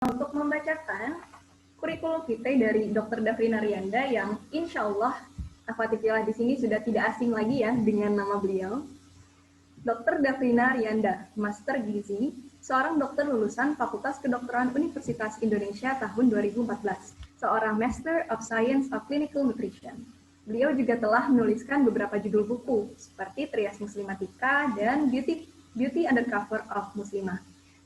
untuk membacakan kurikulum vitae dari Dr. Dafrina Rianda yang insya Allah akhwatifilah di sini sudah tidak asing lagi ya dengan nama beliau. Dr. Dafrina Rianda, Master Gizi, seorang dokter lulusan Fakultas Kedokteran Universitas Indonesia tahun 2014, seorang Master of Science of Clinical Nutrition. Beliau juga telah menuliskan beberapa judul buku seperti Trias Muslimatika dan Beauty Undercover of Muslimah.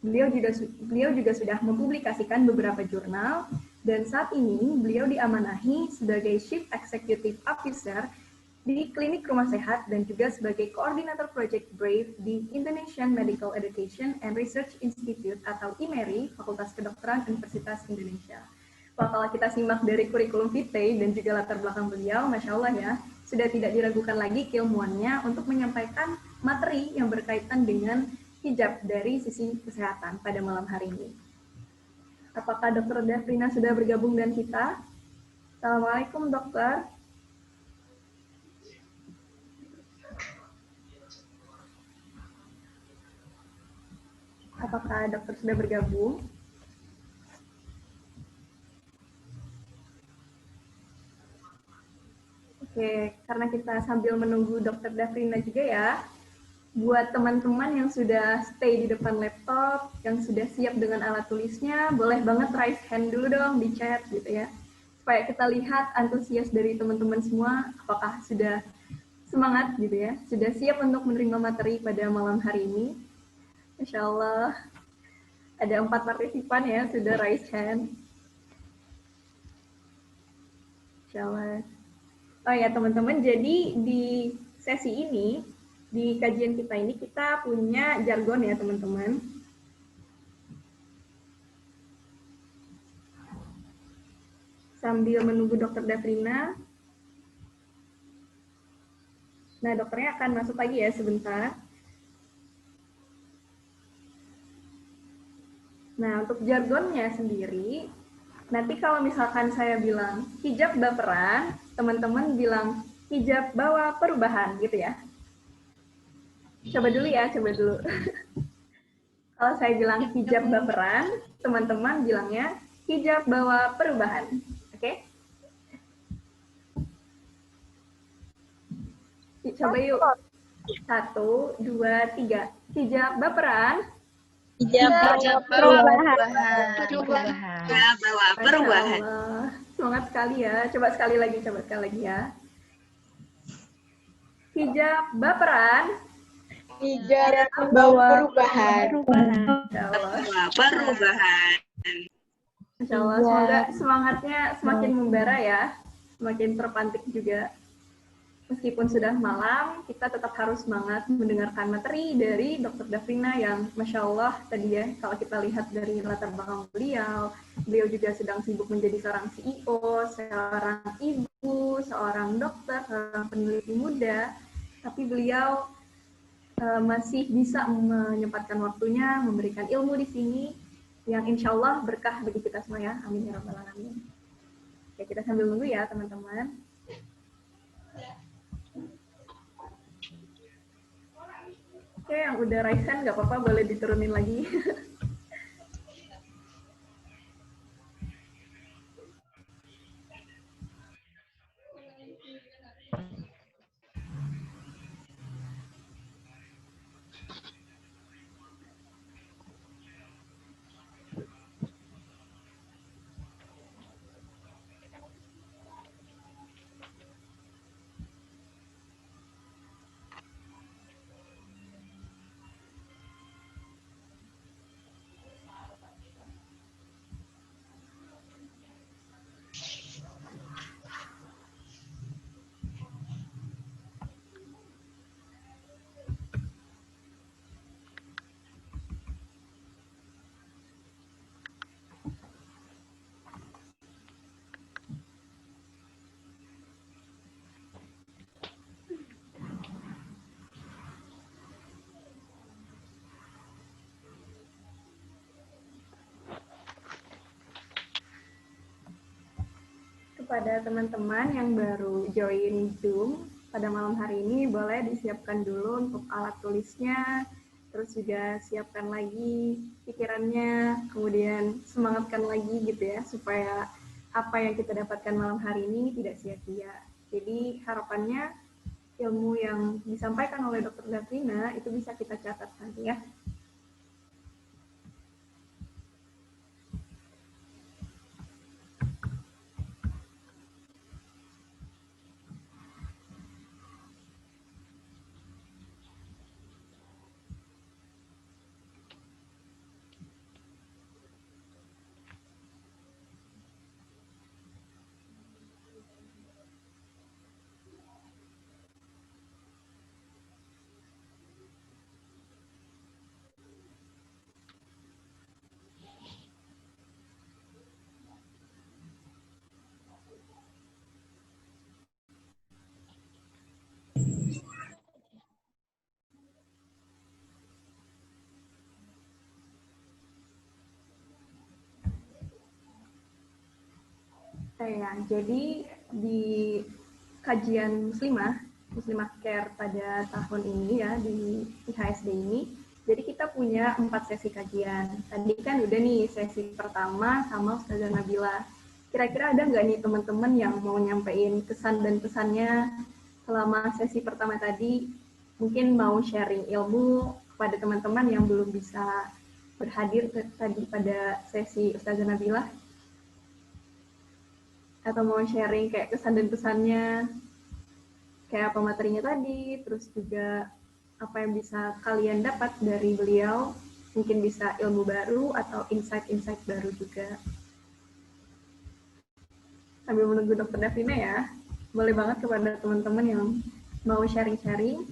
Beliau juga sudah mempublikasikan beberapa jurnal dan saat ini beliau diamanahi sebagai Chief Executive Officer di Klinik Rumah Sehat dan juga sebagai Koordinator Project BRAVE di Indonesian Medical Education and Research Institute atau IMERI, Fakultas Kedokteran Universitas Indonesia. Wah, kalau kita simak dari kurikulum vitae dan juga latar belakang beliau, Masya Allah ya, sudah tidak diragukan lagi keilmuannya untuk menyampaikan materi yang berkaitan dengan hijab dari sisi kesehatan pada malam hari ini. Apakah Dr. Dafrina sudah bergabung dengan kita? Assalamualaikum, dokter. Apakah dokter sudah bergabung? Oke, karena kita sambil menunggu Dr. Dafrina juga ya, buat teman-teman yang sudah stay di depan laptop, yang sudah siap dengan alat tulisnya, boleh banget raise hand dulu dong di chat gitu ya. Supaya kita lihat antusias dari teman-teman semua, apakah sudah semangat gitu ya, sudah siap untuk menerima materi pada malam hari ini. Insya Allah ada 4 partisipan ya, sudah raise hand. Insya Allah. Oh ya teman-teman, jadi di sesi ini, di kajian kita ini, kita punya jargon ya teman-teman. Sambil menunggu Dr. Dafrina. Nah, dokternya akan masuk lagi ya sebentar. Nah, untuk jargonnya sendiri, nanti kalau misalkan saya bilang hijab baperan, teman-teman bilang hijab bawa perubahan gitu ya. Coba dulu ya, coba dulu. Kalau saya bilang hijab baperan, teman-teman bilangnya hijab bawa perubahan. Oke? Coba yuk. 1, 2, 3. Hijab baperan. Hijab perubahan. Perubahan. Semangat sekali ya. Coba sekali lagi ya. Hijab baperan. Hijab bawa perubahan. Perubahan. Insya Allah, semoga semangatnya semakin membara ya, semakin terpantik juga. Meskipun sudah malam, kita tetap harus semangat mendengarkan materi dari Dr. Dafrina yang Masya Allah tadi ya, kalau kita lihat dari latar belakang beliau juga sedang sibuk menjadi seorang CEO, seorang ibu, seorang dokter, seorang peneliti muda, tapi beliau masih bisa menyempatkan waktunya, memberikan ilmu di sini, yang insya Allah berkah bagi kita semua ya, amin ya rabbal alamin. Ya, kita sambil nunggu ya teman-teman. Oke, yang udah raise hand nggak apa-apa, boleh diturunin lagi. Kepada teman-teman yang baru join Zoom pada malam hari ini, boleh disiapkan dulu untuk alat tulisnya, terus juga siapkan lagi pikirannya, kemudian semangatkan lagi gitu ya, supaya apa yang kita dapatkan malam hari ini tidak sia-sia. Jadi harapannya ilmu yang disampaikan oleh Dr. Davrina itu bisa kita catat nanti ya. Ya, jadi di kajian Muslimah Care pada tahun ini ya di IHSD ini, jadi kita punya 4 sesi kajian. Tadi kan udah nih sesi pertama sama Ustazah Nabila. Kira-kira ada nggak nih teman-teman yang mau nyampein kesan dan pesannya selama sesi pertama tadi? Mungkin mau sharing ilmu kepada teman-teman yang belum bisa berhadir tadi pada sesi Ustazah Nabila? Atau mau sharing kayak kesan dan pesannya, kayak apa materinya tadi, terus juga apa yang bisa kalian dapat dari beliau, mungkin bisa ilmu baru atau insight-insight baru juga. Sambil menunggu Dokter Davina ya, boleh banget kepada teman-teman yang mau sharing-sharing.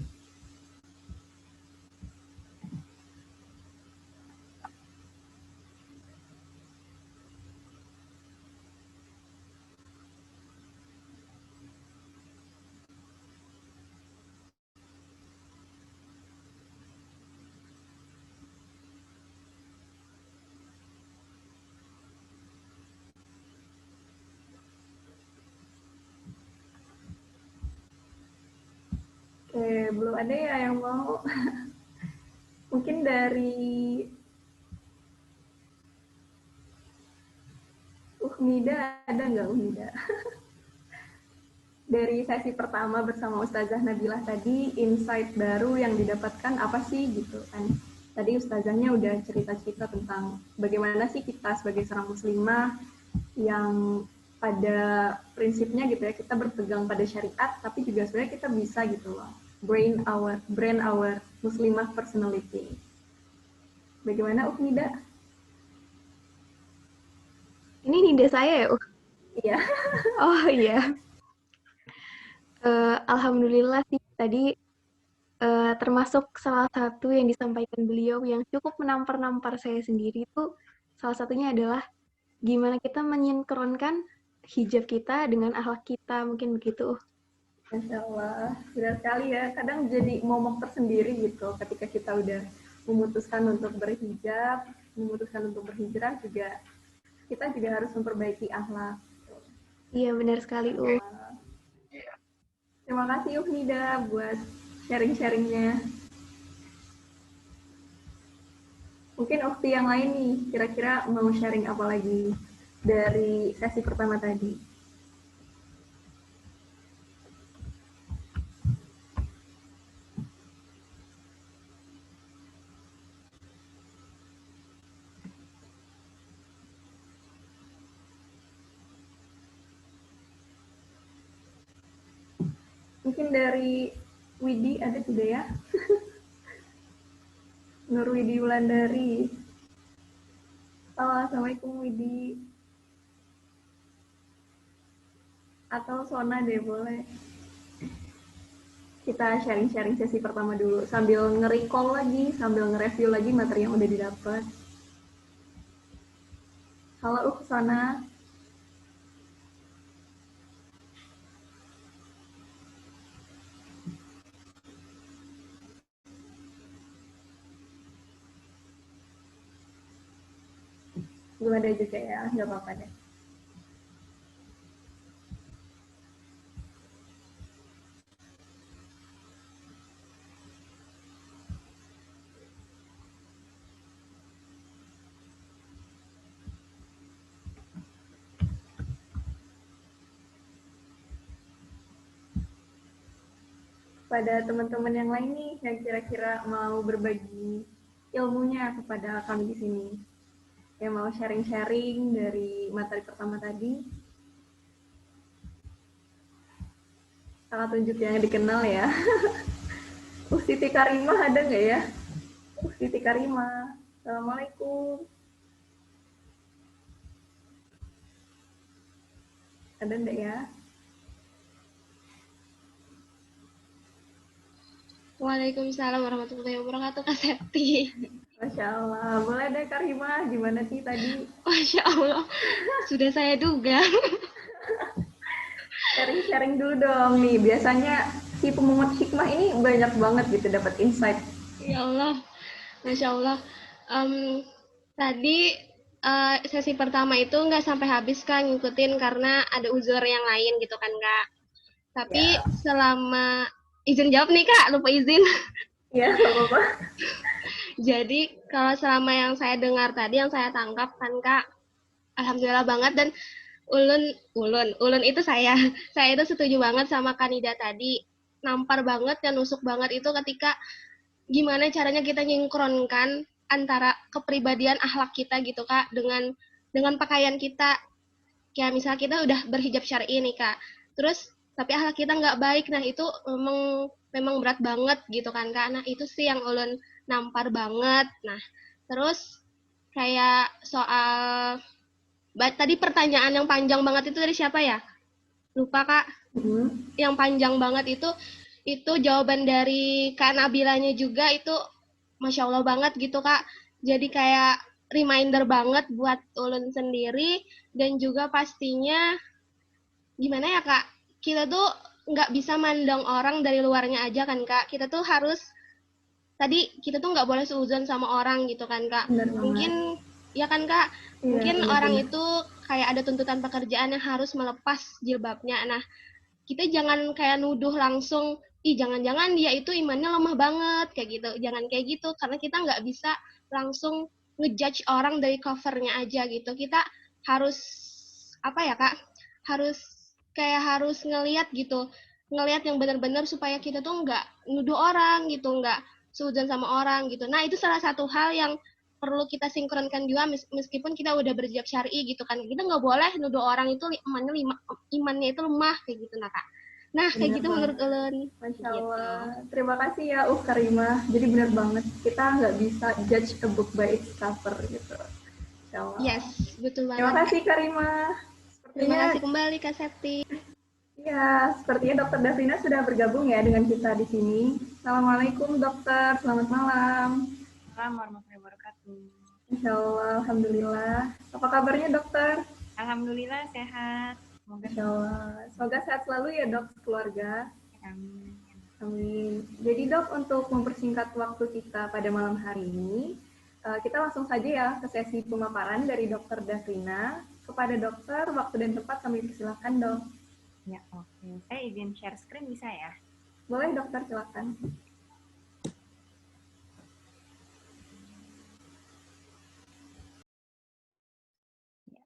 Oke, belum ada ya yang mau. Mungkin dari Uhmida, ada nggak Uhmida? Dari sesi pertama bersama Ustazah Nabilah tadi, insight baru yang didapatkan apa sih gitu kan. Tadi Ustazahnya udah cerita-cerita tentang bagaimana sih kita sebagai seorang muslimah yang pada prinsipnya gitu ya, kita berpegang pada syariat, tapi juga sebenarnya kita bisa gitu loh, brand our muslimah personality. Bagaimana Uknida? Ini nida saya ya? Iya. Oh iya. Alhamdulillah sih tadi termasuk salah satu yang disampaikan beliau yang cukup menampar-nampar saya sendiri itu salah satunya adalah gimana kita menyinkronkan hijab kita dengan akhlak kita, mungkin begitu. Masya Allah, benar sekali ya. Kadang jadi momok tersendiri gitu ketika kita udah memutuskan untuk berhijab, memutuskan untuk berhijrah juga, kita juga harus memperbaiki akhlak. Iya benar sekali. Terima kasih Nida buat sharing-sharingnya. Mungkin ukti yang lain nih, kira-kira mau sharing apa lagi dari sesi pertama tadi? Mungkin dari Widi ada tidak ya? Nur Widi Wulandari. Assalamualaikum Widi. Atau Sona deh boleh. Kita sharing-sharing sesi pertama dulu sambil nge-recall lagi, sambil nge-review lagi materi yang udah didapat. Halo Sona. Belum ada juga ya, nggak apa-apa deh. kepada teman-teman yang lain nih yang kira-kira mau berbagi ilmunya kepada kami di sini. Yang mau sharing-sharing dari materi pertama tadi. Salah tunjuk yang dikenal ya. Siti Karimah ada nggak ya? Siti Karimah. Assalamualaikum. Ada nggak ya? Waalaikumsalam warahmatullahi wabarakatuh, Kak Septi. Masya Allah. Boleh deh Karimah, gimana sih tadi? Masya Allah, sudah saya duga. Sharing-sharing dulu dong nih. Biasanya si pemungut hikmah ini banyak banget gitu dapat insight. Ya Allah, Masya Allah. Tadi sesi pertama itu nggak sampai habis Kak ngikutin karena ada uzur yang lain gitu kan Kak. Tapi selama izin jawab nih Kak, lupa izin. Iya, nggak apa-apa. Jadi kalau selama yang saya dengar tadi, yang saya tangkap kan Kak, alhamdulillah banget. Dan ulun itu saya itu setuju banget sama kandidat tadi. Nampar banget dan nusuk banget itu ketika gimana caranya kita nyinkronkan antara kepribadian akhlak kita gitu Kak dengan pakaian kita. Kayak misalnya kita udah berhijab syar'i nih Kak, terus tapi akhlak kita nggak baik, nah itu memang berat banget gitu kan Kak. Nah itu sih yang ulun nampar banget. Nah terus kayak soal tadi pertanyaan yang panjang banget itu dari siapa ya? Lupa Kak. Yang panjang banget itu jawaban dari Kak Nabilanya juga, itu Masya Allah banget gitu Kak. Jadi kayak reminder banget buat ulun sendiri, dan juga pastinya gimana ya Kak, kita tuh nggak bisa mandang orang dari luarnya aja kan Kak. Kita tuh harus, tadi kita tuh nggak boleh seuzon sama orang gitu kan Kak. Mungkin ya kan Kak, mungkin orang itu kayak ada tuntutan pekerjaan yang harus melepas jilbabnya. Nah kita jangan kayak nuduh langsung, ih jangan-jangan dia itu imannya lemah banget kayak gitu. Jangan kayak gitu, karena kita nggak bisa langsung ngejudge orang dari covernya aja gitu. Kita harus apa ya Kak, harus ngelihat gitu, ngelihat yang benar-benar supaya kita tuh nggak nuduh orang gitu, nggak seuzon sama orang gitu. Nah itu salah satu hal yang perlu kita sinkronkan juga, meskipun kita udah berhijab syar'i gitu kan. Kita nggak boleh nuduh orang itu imannya itu lemah kayak gitu nah Kak. Nah kayak gitu menurut ulun. Masya Allah. Gitu. Terima kasih ya Karimah. Jadi benar banget, kita nggak bisa judge a book by its cover gitu. Masya Allah. Yes, betul banget. Terima kasih Karimah. Terima kasih kembali Kak Septi. Ya, sepertinya Dokter Davrina sudah bergabung ya dengan kita di sini. Assalamualaikum Dokter, selamat malam. Assalamualaikum warahmatullahi wabarakatuh. Insya Allah, alhamdulillah. Apa kabarnya Dokter? Alhamdulillah sehat. Insya Allah. Semoga sehat selalu ya Dok, keluarga. Amin. Amin. Jadi Dok, untuk mempersingkat waktu kita pada malam hari ini, kita langsung saja ya ke sesi pemaparan dari Dokter Davrina. Kepada dokter, waktu dan tempat kami persilakan Dok. Ya, oke. Saya izin share screen bisa ya? Boleh Dokter, silakan. Ya.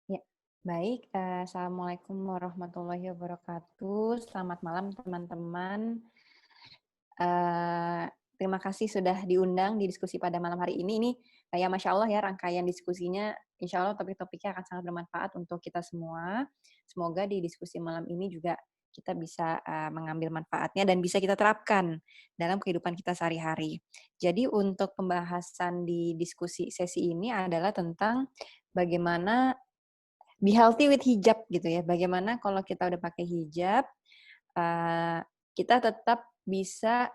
Ya, baik. Assalamualaikum warahmatullahi wabarakatuh. Selamat malam teman-teman. Terima kasih sudah diundang di diskusi pada malam hari ini. Ini ya Masya Allah ya, rangkaian diskusinya Insya Allah topik-topiknya akan sangat bermanfaat untuk kita semua. Semoga di diskusi malam ini juga kita bisa mengambil manfaatnya dan bisa kita terapkan dalam kehidupan kita sehari-hari. Jadi untuk pembahasan di diskusi sesi ini adalah tentang bagaimana be healthy with hijab gitu ya. Bagaimana kalau kita udah pakai hijab, kita tetap bisa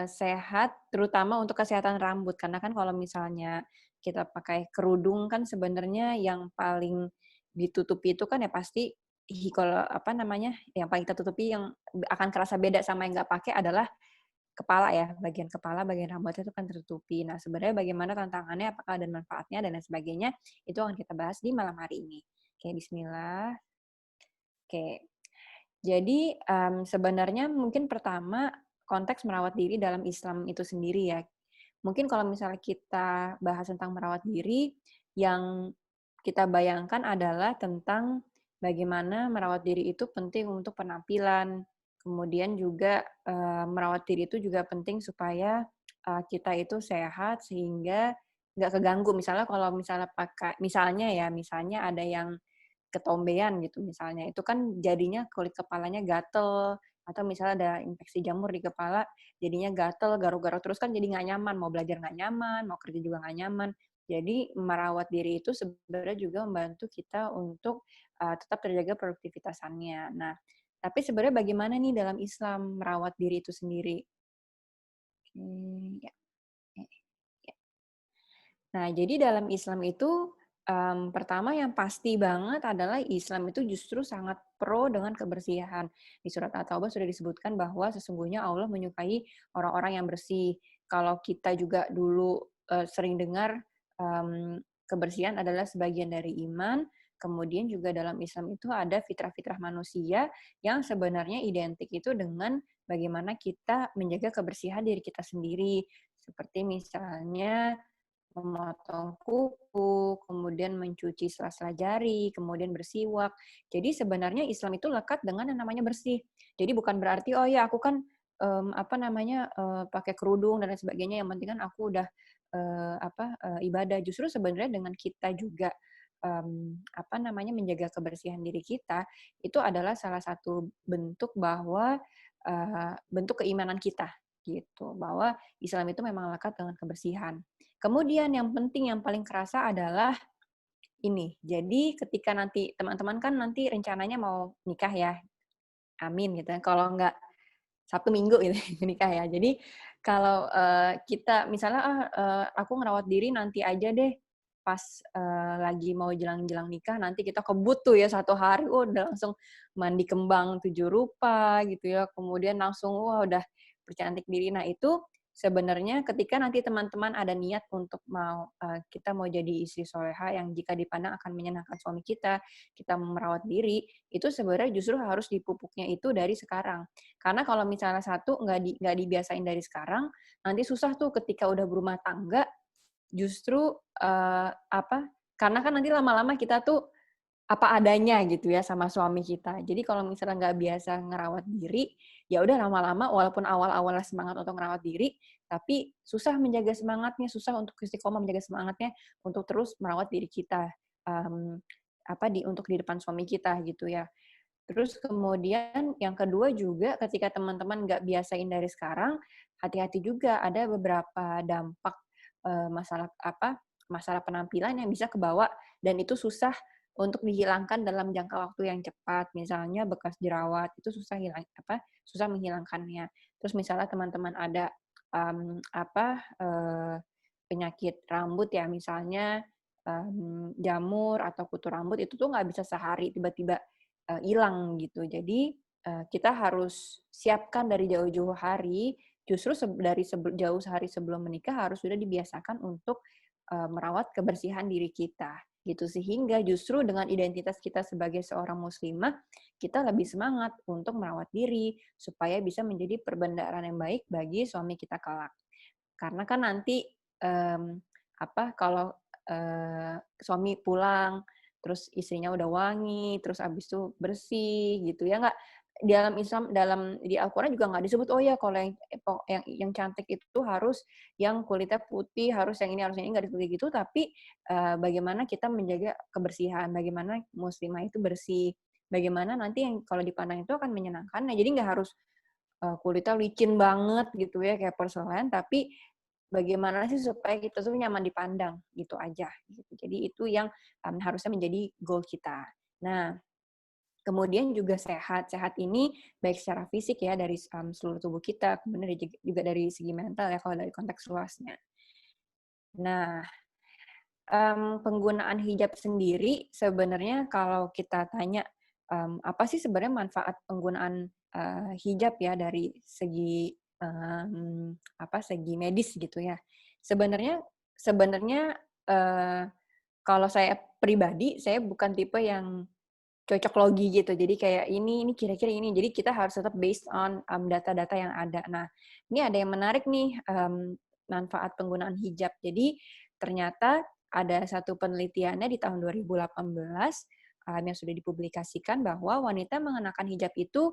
sehat, terutama untuk kesehatan rambut. Karena kan kalau misalnya kita pakai kerudung kan sebenarnya yang paling ditutupi itu kan ya pasti kalau apa namanya, yang paling tertutupi yang akan kerasa beda sama yang nggak pakai adalah kepala ya, bagian kepala, bagian rambutnya itu kan tertutupi. Nah sebenarnya bagaimana tantangannya, apakah ada manfaatnya dan lain sebagainya, itu akan kita bahas di malam hari ini. Oke, bismillah. Oke, jadi sebenarnya mungkin pertama konteks merawat diri dalam Islam itu sendiri ya. Mungkin kalau misalnya kita bahas tentang merawat diri, yang kita bayangkan adalah tentang bagaimana merawat diri itu penting untuk penampilan. Kemudian juga merawat diri itu juga penting supaya kita itu sehat sehingga nggak keganggu. Misalnya kalau misalnya misalnya ada yang ketombean gitu misalnya, itu kan jadinya kulit kepalanya gatel, atau misalnya ada infeksi jamur di kepala, jadinya gatel, garuk-garuk terus kan jadi nggak nyaman, mau belajar nggak nyaman, mau kerja juga nggak nyaman. Jadi merawat diri itu sebenarnya juga membantu kita untuk tetap terjaga produktivitasnya. Nah, tapi sebenarnya bagaimana nih dalam Islam merawat diri itu sendiri? Ya. Ya. Nah, jadi dalam Islam itu pertama yang pasti banget adalah Islam itu justru sangat pro dengan kebersihan. Di surat At-Taubah sudah disebutkan bahwa sesungguhnya Allah menyukai orang-orang yang bersih. Kalau kita juga dulu sering dengar kebersihan adalah sebagian dari iman, kemudian juga dalam Islam itu ada fitrah-fitrah manusia yang sebenarnya identik itu dengan bagaimana kita menjaga kebersihan diri kita sendiri. Seperti misalnya memotong kuku, kemudian mencuci sela-sela jari, kemudian bersiwak. Jadi sebenarnya Islam itu lekat dengan yang namanya bersih. Jadi bukan berarti oh ya aku kan pakai kerudung dan lain sebagainya, yang penting kan aku udah ibadah. Justru sebenarnya dengan kita juga menjaga kebersihan diri kita, itu adalah salah satu bentuk bahwa bentuk keimanan kita gitu, bahwa Islam itu memang lekat dengan kebersihan. Kemudian yang penting, yang paling kerasa adalah ini. Jadi ketika nanti teman-teman kan nanti rencananya mau nikah ya, amin gitu ya. Kalau nggak Sabtu Minggu gitu nikah ya. Jadi kalau kita misalnya aku ngerawat diri nanti aja deh pas lagi mau jelang-jelang nikah, nanti kita kebut tuh ya 1 hari, udah langsung mandi kembang 7 rupa gitu ya. Kemudian langsung udah bercantik diri. Nah itu sebenarnya ketika nanti teman-teman ada niat untuk kita mau jadi istri soleha yang jika dipandang akan menyenangkan suami kita merawat diri, itu sebenarnya justru harus dipupuknya itu dari sekarang. Karena kalau misalnya satu nggak dibiasain dari sekarang, nanti susah tuh ketika udah berumah tangga, justru karena kan nanti lama-lama kita tuh apa adanya gitu ya sama suami kita. Jadi kalau misalnya nggak biasa ngerawat diri, ya udah lama-lama walaupun awal-awalnya semangat untuk ngerawat diri, tapi susah menjaga semangatnya, susah untuk istiqomah menjaga semangatnya untuk terus merawat diri kita untuk di depan suami kita gitu ya. Terus kemudian yang kedua juga ketika teman-teman nggak biasain dari sekarang, hati-hati juga ada beberapa dampak masalah penampilan yang bisa kebawa dan itu susah untuk dihilangkan dalam jangka waktu yang cepat. Misalnya bekas jerawat itu susah menghilangkannya. Terus misalnya teman-teman ada penyakit rambut ya, misalnya jamur atau kutu rambut itu tuh nggak bisa sehari tiba-tiba hilang gitu. Jadi kita harus siapkan dari jauh-jauh hari, justru jauh sehari sebelum menikah harus sudah dibiasakan untuk merawat kebersihan diri kita gitu, sehingga justru dengan identitas kita sebagai seorang muslimah kita lebih semangat untuk merawat diri supaya bisa menjadi perbendaharaan yang baik bagi suami kita kelak. Karena kan nanti kalau suami pulang terus istrinya udah wangi, terus abis itu bersih gitu ya nggak, dalam Islam di Al-Qur'an juga nggak disebut oh ya kalau yang cantik itu harus yang kulitnya putih, harus yang ini nggak disebut gitu, tapi bagaimana kita menjaga kebersihan, bagaimana muslimah itu bersih, bagaimana nanti yang kalau dipandang itu akan menyenangkan. Nah, jadi nggak harus kulitnya licin banget gitu ya kayak porselen, tapi bagaimana sih supaya kita tuh nyaman dipandang, gitu aja. Gitu. Jadi itu yang harusnya menjadi goal kita. Nah, kemudian juga sehat. Sehat ini baik secara fisik ya, dari seluruh tubuh kita, kemudian juga dari segi mental ya, kalau dari konteks luasnya. Nah, penggunaan hijab sendiri sebenarnya kalau kita tanya, apa sih sebenarnya manfaat penggunaan hijab ya dari segi segi medis gitu ya. Sebenarnya kalau saya pribadi, saya bukan tipe yang cocok logi gitu. Jadi kayak ini kira-kira ini. Jadi kita harus tetap based on data-data yang ada. Nah, ini ada yang menarik nih, manfaat penggunaan hijab. Jadi ternyata ada satu penelitiannya di tahun 2018 yang sudah dipublikasikan bahwa wanita mengenakan hijab itu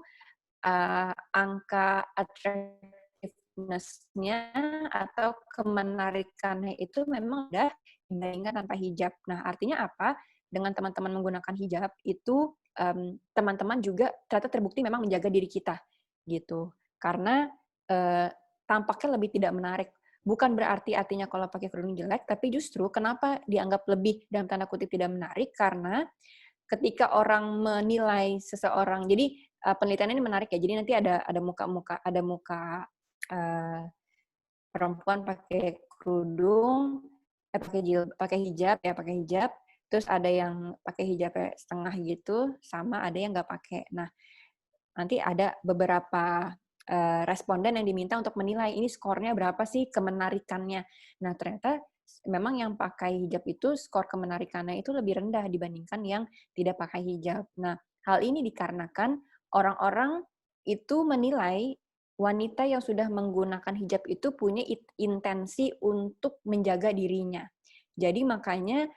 angka attractiveness-nya atau kemenarikannya itu memang udah dibandingkan tanpa hijab. Nah, artinya apa? Dengan teman-teman menggunakan hijab itu teman-teman juga ternyata terbukti memang menjaga diri kita gitu. Karena tampaknya lebih tidak menarik. Bukan berarti artinya kalau pakai kerudung jelek, tapi justru kenapa dianggap lebih dalam tanda kutip tidak menarik? Karena ketika orang menilai seseorang, jadi penelitian ini menarik ya. Jadi nanti ada muka perempuan pakai kerudung, pakai hijab, terus ada yang pakai hijab setengah gitu, sama ada yang nggak pakai. Nah, nanti ada beberapa responden yang diminta untuk menilai ini skornya berapa sih kemenarikannya. Nah, ternyata memang yang pakai hijab itu skor kemenarikannya itu lebih rendah dibandingkan yang tidak pakai hijab. Nah, hal ini dikarenakan orang-orang itu menilai wanita yang sudah menggunakan hijab itu punya intensi untuk menjaga dirinya. Jadi makanya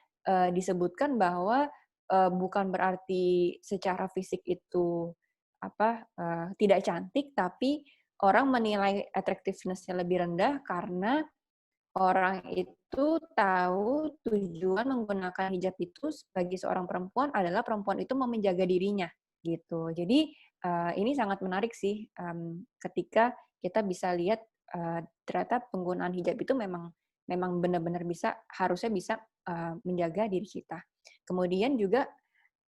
disebutkan bahwa bukan berarti secara fisik itu tidak cantik, tapi orang menilai attractiveness-nya lebih rendah karena orang itu tahu tujuan menggunakan hijab itu bagi seorang perempuan adalah perempuan itu mau menjaga dirinya gitu. Jadi ini sangat menarik sih ketika kita bisa lihat ternyata penggunaan hijab itu memang benar-benar harusnya bisa menjaga diri kita. Kemudian juga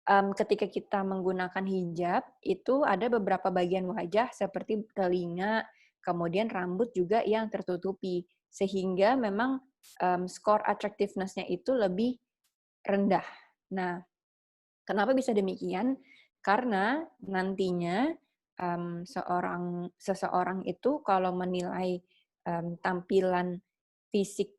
ketika kita menggunakan hijab, itu ada beberapa bagian wajah seperti telinga, kemudian rambut juga yang tertutupi. Sehingga memang skor attractiveness-nya itu lebih rendah. Nah, kenapa bisa demikian? Karena nantinya seseorang itu kalau menilai tampilan fisik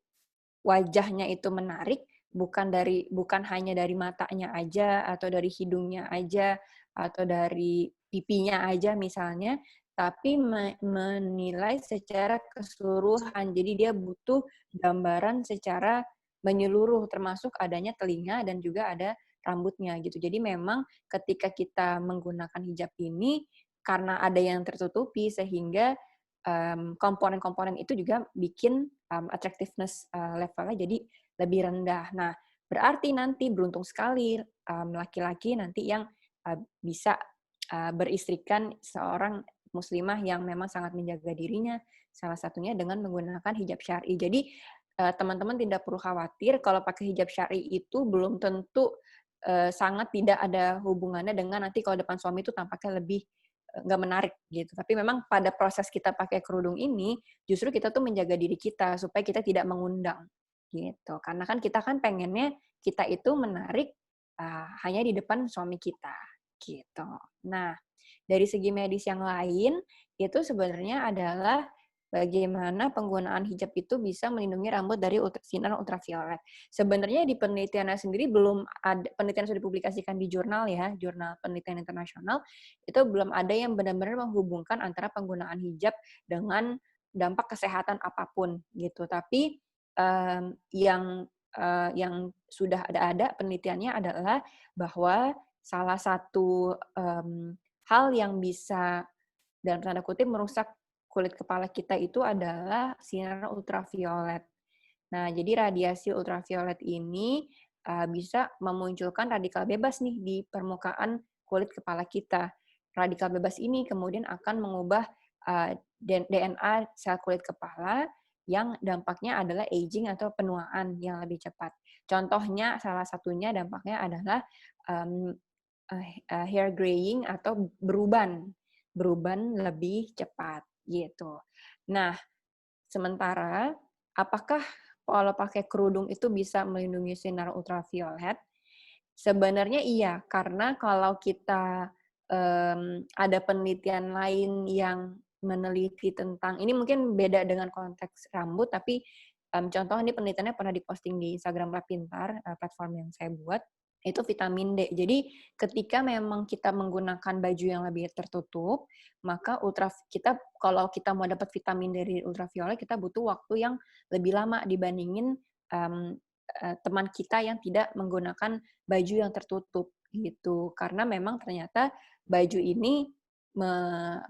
wajahnya itu menarik, bukan hanya dari matanya aja atau dari hidungnya aja atau dari pipinya aja misalnya, tapi menilai secara keseluruhan. Jadi dia butuh gambaran secara menyeluruh termasuk adanya telinga dan juga ada rambutnya gitu. Jadi memang ketika kita menggunakan hijab ini karena ada yang tertutupi sehingga komponen-komponen itu juga bikin attractiveness levelnya jadi lebih rendah. Nah, berarti nanti beruntung sekali laki-laki nanti yang bisa beristrikan seorang muslimah yang memang sangat menjaga dirinya, salah satunya dengan menggunakan hijab syar'i. Jadi teman-teman tidak perlu khawatir kalau pakai hijab syar'i itu belum tentu sangat tidak ada hubungannya dengan nanti kalau depan suami itu tampaknya lebih nggak menarik gitu. Tapi memang pada proses kita pakai kerudung ini, justru kita tuh menjaga diri kita supaya kita tidak mengundang gitu. Karena kan kita kan pengennya kita itu menarik hanya di depan suami kita gitu. Nah, dari segi medis yang lain itu sebenarnya adalah bagaimana penggunaan hijab itu bisa melindungi rambut dari sinar ultraviolet. Sebenarnya di penelitiannya sendiri belum ada, penelitian sudah dipublikasikan di jurnal ya, jurnal penelitian internasional, itu belum ada yang benar-benar menghubungkan antara penggunaan hijab dengan dampak kesehatan apapun gitu. Tapi yang sudah ada penelitiannya adalah bahwa salah satu hal yang bisa dalam tanda kutip merusak kulit kepala kita itu adalah sinar ultraviolet. Nah, jadi radiasi ultraviolet ini bisa memunculkan radikal bebas nih di permukaan kulit kepala kita. Radikal bebas ini kemudian akan mengubah DNA sel kulit kepala yang dampaknya adalah aging atau penuaan yang lebih cepat. Contohnya, salah satunya dampaknya adalah hair graying atau beruban lebih cepat gitu. Nah, sementara apakah kalau pakai kerudung itu bisa melindungi sinar ultraviolet? Sebenarnya iya, karena kalau kita ada penelitian lain yang meneliti tentang ini mungkin beda dengan konteks rambut, tapi contoh ini penelitiannya pernah diposting di Instagram Lab Pintar, platform yang saya buat. itu vitamin D. Jadi ketika memang kita menggunakan baju yang lebih tertutup, maka kalau kita mau dapat vitamin dari ultraviolet, kita butuh waktu yang lebih lama dibandingin teman kita yang tidak menggunakan baju yang tertutup gitu. Karena memang ternyata baju ini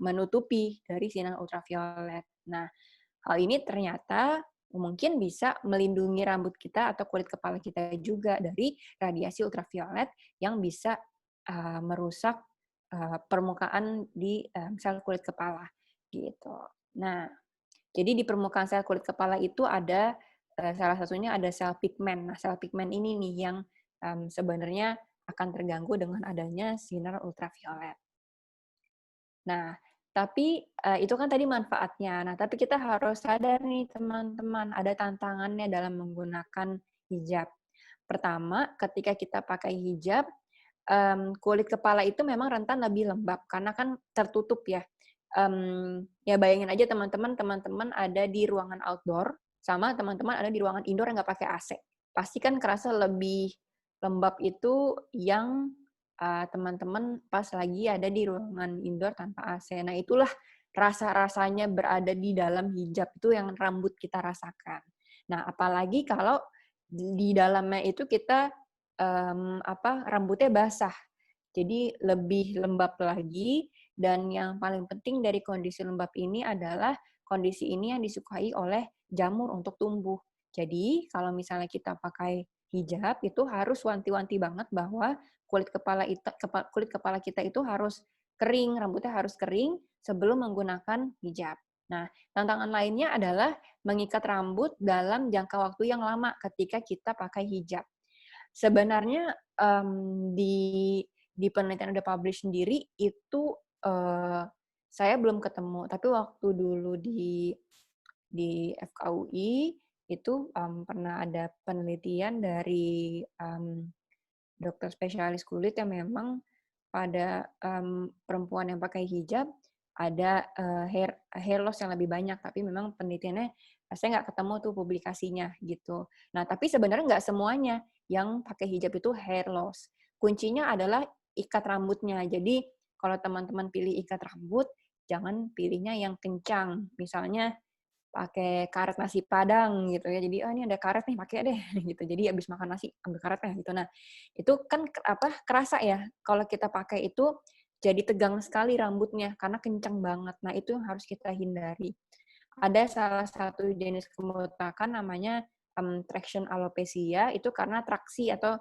menutupi dari sinar ultraviolet. Nah, hal ini ternyata mungkin bisa melindungi rambut kita atau kulit kepala kita juga dari radiasi ultraviolet yang bisa merusak permukaan di sel kulit kepala gitu. Nah, jadi di permukaan sel kulit kepala itu ada salah satunya ada sel pigmen. Nah, sel pigmen ini nih yang sebenarnya akan terganggu dengan adanya sinar ultraviolet. Nah, tapi itu kan tadi manfaatnya. Nah, tapi kita harus sadar nih teman-teman, ada tantangannya dalam menggunakan hijab. Pertama, ketika kita pakai hijab, kulit kepala itu memang rentan lebih lembab karena kan tertutup ya. Ya bayangin aja teman-teman ada di ruangan outdoor sama teman-teman ada di ruangan indoor yang nggak pakai AC. Pasti kan kerasa lebih lembab itu yang teman-teman pas lagi ada di ruangan indoor tanpa AC. Nah, itulah rasa-rasanya berada di dalam hijab itu yang rambut kita rasakan. Nah, apalagi kalau di dalamnya itu kita rambutnya basah. Jadi lebih lembab lagi, dan yang paling penting dari kondisi lembab ini adalah kondisi ini yang disukai oleh jamur untuk tumbuh. Jadi kalau misalnya kita pakai hijab itu harus wanti-wanti banget bahwa kulit kepala kita itu harus kering, rambutnya harus kering sebelum menggunakan hijab. Nah, tantangan lainnya adalah mengikat rambut dalam jangka waktu yang lama ketika kita pakai hijab. Sebenarnya di penelitian udah publish sendiri itu saya belum ketemu, tapi waktu dulu di FKUI itu pernah ada penelitian dari dokter spesialis kulit yang memang pada perempuan yang pakai hijab ada hair loss yang lebih banyak, tapi memang penelitiannya saya nggak ketemu tuh publikasinya gitu. Nah, tapi sebenarnya nggak semuanya yang pakai hijab itu hair loss. Kuncinya adalah ikat rambutnya. Jadi kalau teman-teman pilih ikat rambut, jangan pilihnya yang kencang. Misalnya pakai karet nasi Padang gitu ya. Jadi ini ada karet nih, pakai deh gitu. Jadi habis makan nasi ambil karetnya gitu. Nah, itu kan kerasa ya kalau kita pakai itu jadi tegang sekali rambutnya karena kencang banget. Nah, itu yang harus kita hindari. Ada salah satu jenis kemotakan namanya traction alopecia, itu karena traksi atau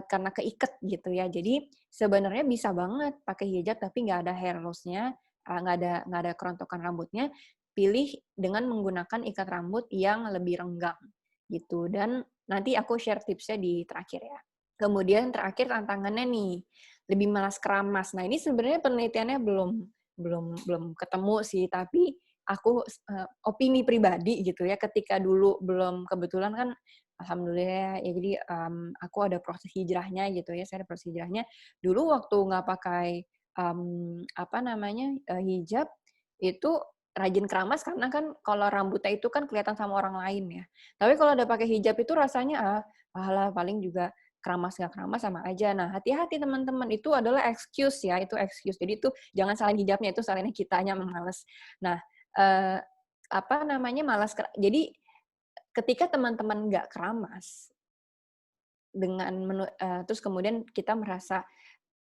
karena keiket gitu ya. Jadi sebenarnya bisa banget pakai hijab tapi nggak ada hair loss-nya, nggak ada kerontokan rambutnya. Pilih dengan menggunakan ikat rambut yang lebih renggang gitu. Dan nanti aku share tipsnya di terakhir ya. Kemudian terakhir tantangannya nih, lebih malas keramas. Nah, ini sebenarnya penelitiannya belum ketemu sih, tapi aku opini pribadi gitu ya, ketika dulu belum kebetulan kan alhamdulillah ya, jadi aku ada proses hijrahnya gitu ya, saya ada proses hijrahnya. Dulu waktu nggak pakai hijab itu rajin keramas karena kan kalau rambutnya itu kan kelihatan sama orang lain ya. Tapi kalau udah pakai hijab itu rasanya alah paling juga keramas nggak keramas sama aja. Nah, hati-hati teman-teman, itu adalah excuse ya, itu excuse. Jadi itu jangan salahin hijabnya, itu salahin kitanya males. Nah, malas. Jadi ketika teman-teman nggak keramas terus kemudian kita merasa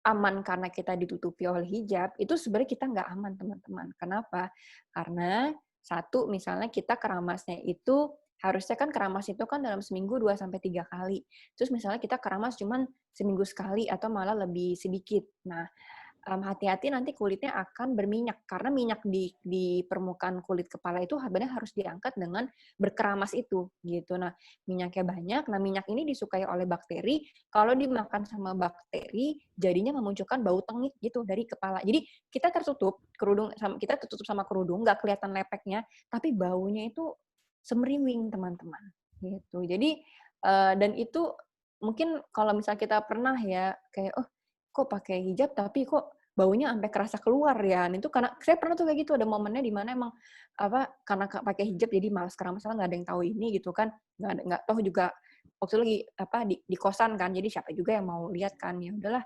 aman karena kita ditutupi oleh hijab, itu sebenarnya kita nggak aman, teman-teman. Kenapa? Karena satu, misalnya kita keramasnya itu, harusnya kan keramas itu kan dalam seminggu 2-3 kali. Terus misalnya kita keramas cuman seminggu sekali atau malah lebih sedikit. Nah, hati-hati nanti kulitnya akan berminyak, karena minyak di permukaan kulit kepala itu sebenarnya harus diangkat dengan berkeramas itu gitu. Nah, minyaknya banyak. Nah, minyak ini disukai oleh bakteri. Kalau dimakan sama bakteri, jadinya memunculkan bau tengik gitu dari kepala. Jadi kita tertutup sama kerudung, nggak kelihatan lepeknya, tapi baunya itu semeriwing, teman-teman. Gitu. Jadi dan itu mungkin kalau misalnya kita pernah ya kayak kok pakai hijab tapi kok baunya sampai kerasa keluar ya. Itu karena saya pernah tuh kayak gitu, ada momennya di mana emang karena pakai hijab jadi malas keramas, nggak ada yang tahu ini gitu kan, nggak tahu juga waktu itu lagi di kosan kan, jadi siapa juga yang mau lihat kan, ya udahlah.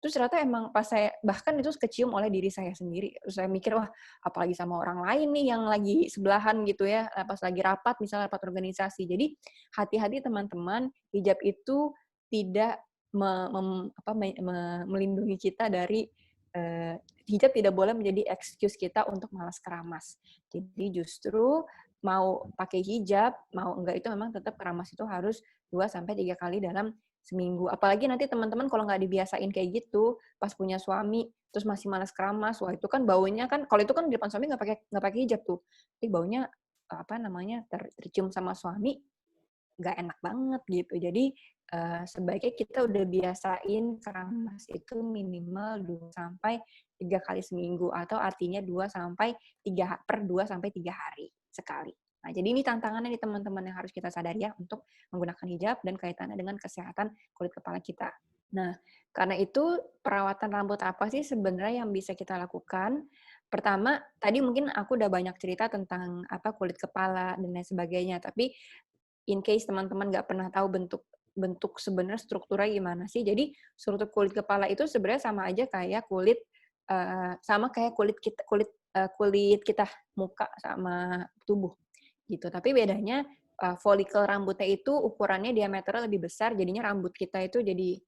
Terus ternyata emang pas saya, bahkan itu kecium oleh diri saya sendiri. Terus saya mikir, wah apalagi sama orang lain nih yang lagi sebelahan gitu ya, pas lagi rapat, misalnya rapat organisasi. Jadi hati-hati teman-teman, hijab itu tidak melindungi kita dari, hijab tidak boleh menjadi excuse kita untuk malas keramas. Jadi justru mau pakai hijab, mau enggak itu memang tetap keramas itu harus 2-3 kali dalam seminggu. Apalagi nanti teman-teman kalau nggak dibiasain kayak gitu, pas punya suami, terus masih malas keramas, wah itu kan baunya kan, kalau itu kan di depan suami nggak pakai hijab tuh, tapi baunya tercium sama suami, nggak enak banget gitu. Jadi sebaiknya kita udah biasain keramas itu minimal 2-3 kali seminggu, atau artinya 2-3 hari sekali. Nah, jadi ini tantangannya nih teman-teman yang harus kita sadari ya untuk menggunakan hijab dan kaitannya dengan kesehatan kulit kepala kita. Nah, karena itu perawatan rambut apa sih sebenarnya yang bisa kita lakukan? Pertama, tadi mungkin aku udah banyak cerita tentang kulit kepala dan lain sebagainya, tapi in case teman-teman nggak pernah tahu bentuk sebenarnya strukturnya gimana sih. Jadi struktur kulit kepala itu sebenarnya sama aja kayak kulit kita muka sama tubuh gitu. Tapi bedanya folikel rambutnya itu ukurannya diameternya lebih besar, jadinya rambut kita itu jadi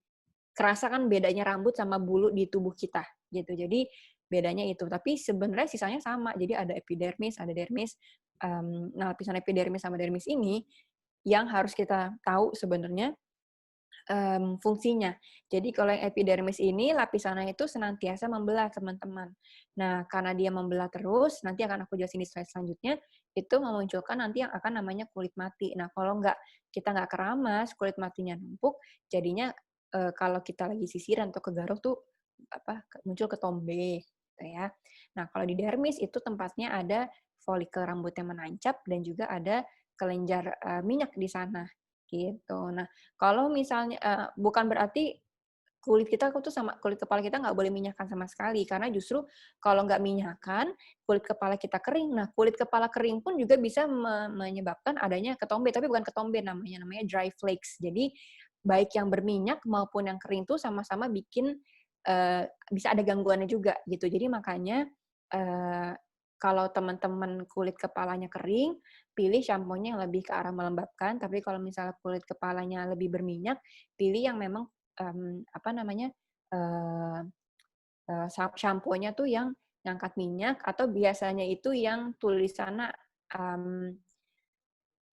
kerasa kan bedanya rambut sama bulu di tubuh kita gitu. Jadi bedanya itu. Tapi sebenarnya sisanya sama. Jadi ada epidermis, ada dermis. Nah, lapisan epidermis sama dermis ini yang harus kita tahu sebenarnya fungsinya. Jadi kalau yang epidermis ini lapisannya itu senantiasa membelah, teman-teman. Nah, karena dia membelah terus, nanti akan aku jelasin di slide selanjutnya, itu memunculkan nanti yang akan namanya kulit mati. Nah, kalau kita nggak keramas, kulit matinya numpuk, jadinya kalau kita lagi sisiran atau kegaruk tuh muncul ketombe, gitu ya. Nah, kalau di dermis itu tempatnya ada folikel rambut yang menancap dan juga ada kelenjar minyak di sana. Gitu. Nah, kalau misalnya bukan berarti kulit kepala kita nggak boleh minyakan sama sekali, karena justru kalau nggak minyakan, kulit kepala kita kering. Nah, kulit kepala kering pun juga bisa menyebabkan adanya ketombe, tapi bukan ketombe namanya dry flakes. Jadi baik yang berminyak maupun yang kering tuh sama-sama bikin bisa ada gangguannya juga gitu. Jadi makanya kalau teman-teman kulit kepalanya kering, pilih shampoo-nya yang lebih ke arah melembabkan. Tapi kalau misalnya kulit kepalanya lebih berminyak, pilih yang memang shampoo-nya tuh yang ngangkat minyak, atau biasanya itu yang tulisannya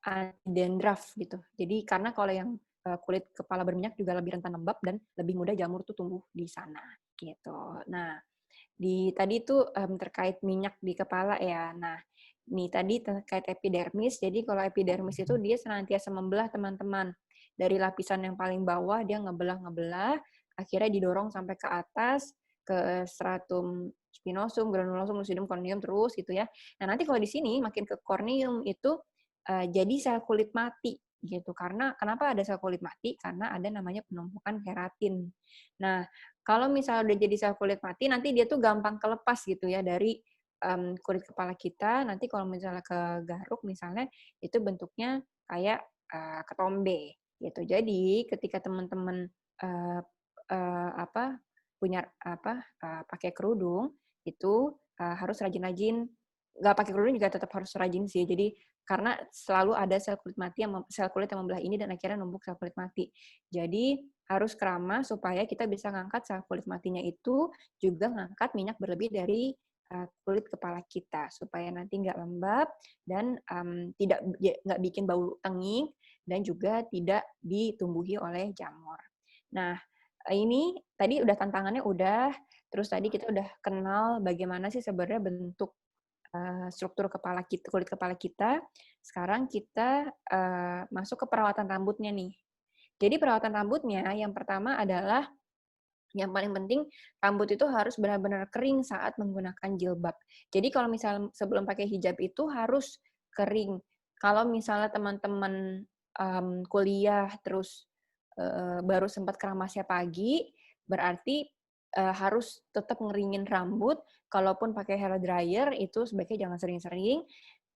anti-dandruff gitu. Jadi karena kalau yang kulit kepala berminyak juga lebih rentan lembab dan lebih mudah jamur tuh tumbuh di sana gitu. Nah, tadi itu terkait minyak di kepala ya. Nah, nih tadi terkait epidermis. Jadi kalau epidermis itu dia senantiasa membelah, teman-teman. Dari lapisan yang paling bawah dia ngebelah, akhirnya didorong sampai ke atas, ke stratum spinosum, granulosum, lucidum, corneum terus gitu ya. Nah, nanti kalau di sini makin ke corneum itu jadi sel kulit mati gitu. Karena kenapa ada sel kulit mati? Karena ada namanya penumpukan keratin. Nah, kalau misalnya udah jadi sel kulit mati, nanti dia tuh gampang kelepas gitu ya dari kulit kepala kita. Nanti kalau misalnya ke garuk misalnya, itu bentuknya kayak ketombe gitu. Jadi ketika teman-teman pakai kerudung, itu harus rajin-rajin. Nggak pakai kerudung juga tetap harus rajin sih. Jadi karena selalu ada sel kulit yang membelah ini dan akhirnya numpuk sel kulit mati. Jadi harus keramas supaya kita bisa ngangkat sel kulit matinya itu, juga ngangkat minyak berlebih dari kulit kepala kita supaya nanti nggak lembab dan nggak bikin bau tenging dan juga tidak ditumbuhi oleh jamur. Nah, ini tadi udah tantangannya udah, terus tadi kita udah kenal bagaimana sih sebenarnya bentuk struktur kulit kepala kita. Sekarang kita masuk ke perawatan rambutnya nih. Jadi perawatan rambutnya yang pertama adalah yang paling penting, rambut itu harus benar-benar kering saat menggunakan jilbab. Jadi kalau misalnya sebelum pakai hijab itu harus kering. Kalau misalnya teman-teman kuliah terus baru sempat keramasnya pagi, berarti harus tetap ngeringin rambut. Kalaupun pakai hair dryer itu sebaiknya jangan sering-sering,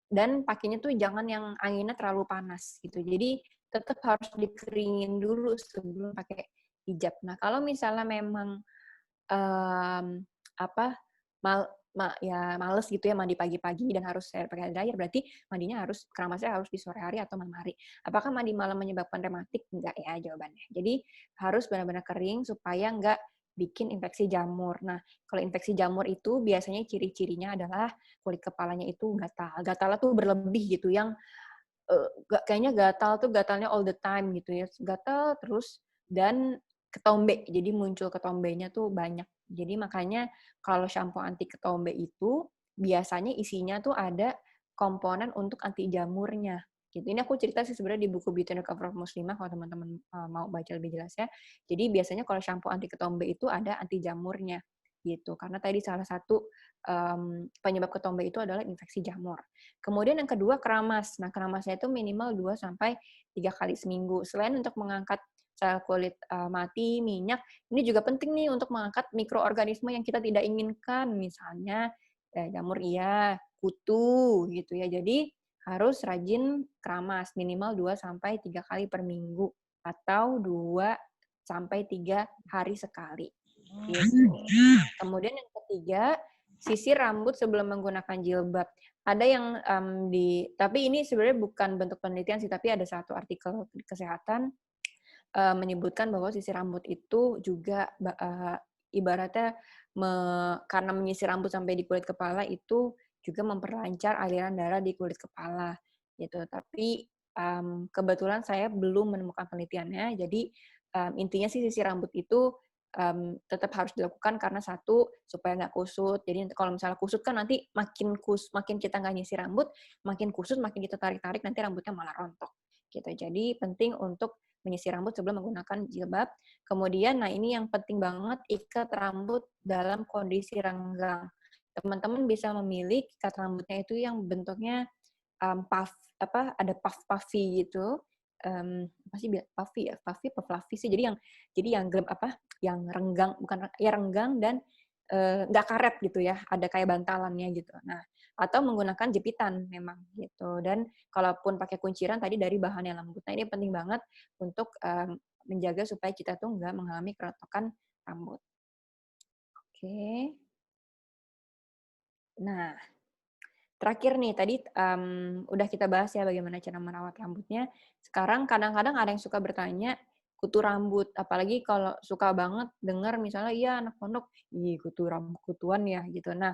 dan pakainya tuh jangan yang anginnya terlalu panas gitu. Jadi tetap harus dikeringin dulu sebelum pakai hijab. Nah, kalau misalnya memang apa ya males gitu ya mandi pagi-pagi dan harus pakai dryer, berarti mandinya keramasnya harus di sore hari atau malam hari. Apakah mandi malam menyebabkan rematik? Enggak ya jawabannya. Jadi harus benar-benar kering supaya enggak bikin infeksi jamur. Nah, kalau infeksi jamur itu biasanya ciri-cirinya adalah kulit kepalanya itu gatal. Gatalnya tuh berlebih gitu, yang kayaknya gatalnya all the time gitu ya. Gatal terus dan ketombe. Jadi muncul ketombenya tuh banyak. Jadi makanya kalau shampoo anti ketombe itu biasanya isinya tuh ada komponen untuk anti jamurnya. Gitu. Ini aku cerita sih sebenarnya di buku Beauty and the Cover of Muslimah kalau teman-teman mau baca lebih jelasnya. Jadi biasanya kalau shampoo anti ketombe itu ada anti jamurnya gitu. Karena tadi salah satu penyebab ketombe itu adalah infeksi jamur. Kemudian yang kedua keramas. Nah, keramasnya itu minimal 2 sampai 3 kali seminggu. Selain untuk mengangkat sel kulit mati, minyak, ini juga penting nih untuk mengangkat mikroorganisme yang kita tidak inginkan. Misalnya jamur iya, kutu gitu ya. Jadi harus rajin keramas minimal 2 sampai 3 kali per minggu atau 2 sampai 3 hari sekali. Gitu. Kemudian yang ketiga, sisir rambut sebelum menggunakan jilbab. Ada yang tapi ini sebenarnya bukan bentuk penelitian sih, tapi ada satu artikel kesehatan menyebutkan bahwa sisir rambut itu juga ibaratnya karena menyisir rambut sampai di kulit kepala itu juga memperlancar aliran darah di kulit kepala gitu. Tapi kebetulan saya belum menemukan penelitiannya. Jadi intinya sih sisir rambut itu tetap harus dilakukan karena satu supaya nggak kusut. Jadi kalau misalnya kusut kan nanti makin kita nggak nyisir rambut, makin kusut, makin kita tarik-tarik nanti rambutnya malah rontok. Gitu. Jadi penting untuk menyisir rambut sebelum menggunakan jilbab. Kemudian, nah ini yang penting banget, ikat rambut dalam kondisi renggang. Teman-teman bisa memilih ikat rambutnya itu yang bentuknya ada puffy gitu. Apa sih puffy ya? Puffy apa fluffy sih? Jadi yang yang renggang, bukan ya renggang dan nggak karet gitu ya, ada kayak bantalannya gitu. Nah, atau menggunakan jepitan memang gitu. Dan kalaupun pakai kunciran tadi dari bahan yang lembut. Nah, ini penting banget untuk menjaga supaya kita tuh nggak mengalami kerontokan rambut. Oke. Nah, terakhir nih, tadi udah kita bahas ya bagaimana cara merawat rambutnya. Sekarang kadang-kadang ada yang suka bertanya, kutu rambut. Apalagi kalau suka banget dengar misalnya, iya anak pondok, ih kutu rambut, kutuan ya gitu. Nah,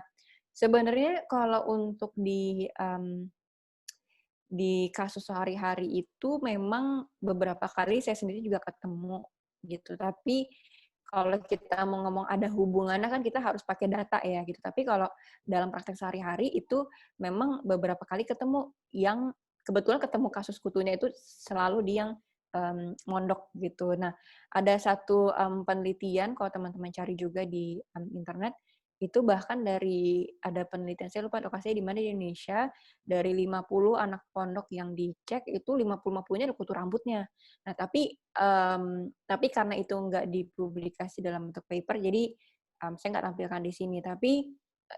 sebenarnya kalau untuk di kasus sehari-hari itu memang beberapa kali saya sendiri juga ketemu gitu. Tapi kalau kita mau ngomong ada hubungannya kan kita harus pakai data ya gitu. Tapi kalau dalam praktek sehari-hari itu memang beberapa kali ketemu yang kebetulan ketemu kasus kutunya itu selalu di yang mondok gitu. Nah, ada satu penelitian kalau teman-teman cari juga di internet itu bahkan ada penelitian, saya lupa lokasinya di mana di Indonesia, dari 50 anak pondok yang dicek itu 50-50-nya ada kutu rambutnya. Nah, tapi karena itu nggak dipublikasi dalam bentuk paper, jadi saya nggak tampilkan di sini. Tapi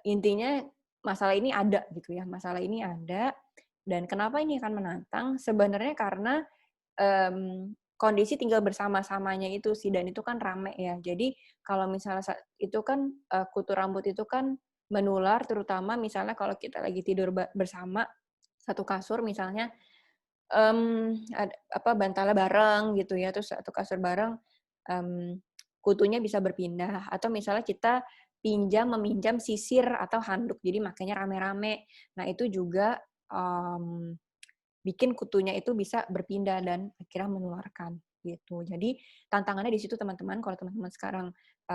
intinya masalah ini ada gitu ya, masalah ini ada. Dan kenapa ini akan menantang? Sebenarnya karena kondisi tinggal bersama-samanya itu sih, dan itu kan rame ya. Jadi kalau misalnya itu kan kutu rambut itu kan menular, terutama misalnya kalau kita lagi tidur bersama satu kasur misalnya, bantalnya bareng gitu ya, terus satu kasur bareng, kutunya bisa berpindah. Atau misalnya kita meminjam sisir atau handuk, jadi makanya rame-rame. Nah itu juga bikin kutunya itu bisa berpindah dan akhirnya menularkan gitu. Jadi tantangannya di situ teman-teman, kalau teman-teman sekarang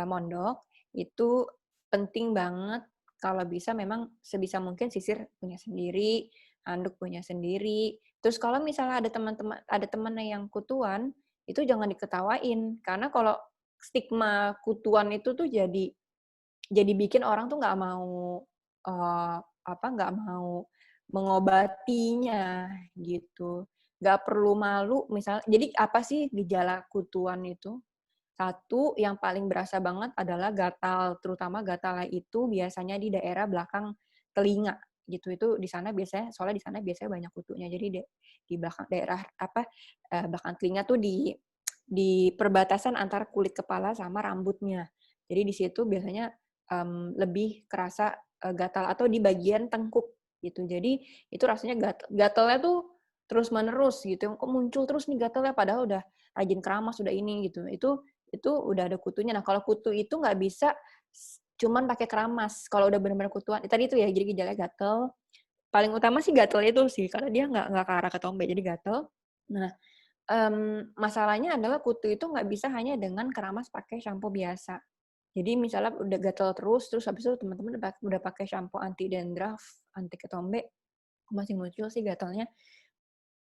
mondok, itu penting banget kalau bisa memang sebisa mungkin sisir punya sendiri, handuk punya sendiri. Terus kalau misalnya ada teman yang kutuan, itu jangan diketawain karena kalau stigma kutuan itu tuh jadi bikin orang tuh nggak mau nggak mau mengobatinya gitu. Nggak perlu malu misalnya. Jadi apa sih gejala kutuan itu? Satu yang paling berasa banget adalah gatal, terutama gatalnya itu biasanya di daerah belakang telinga gitu. Itu di sana biasanya, soalnya di sana biasanya banyak kutunya. Jadi di belakang daerah belakang telinga tuh di perbatasan antara kulit kepala sama rambutnya. Jadi di situ biasanya lebih kerasa gatal, atau di bagian tengkuk gitu. Jadi itu rasanya gatalnya tuh terus menerus gitu. Kok muncul terus nih gatalnya, padahal udah rajin keramas, udah ini gitu. Itu udah ada kutunya. Nah, kalau kutu itu nggak bisa cuman pakai keramas. Kalau udah benar-benar kutuan, tadi itu ya, jadi gejalanya gatal. Paling utama sih gatal itu sih, karena dia nggak ke arah ketombe, jadi gatal. Nah, masalahnya adalah kutu itu nggak bisa hanya dengan keramas pakai shampoo biasa. Jadi misalnya udah gatal terus habis itu teman-teman udah pakai shampoo anti dandruff, anti ketombe, masih muncul sih gatalnya.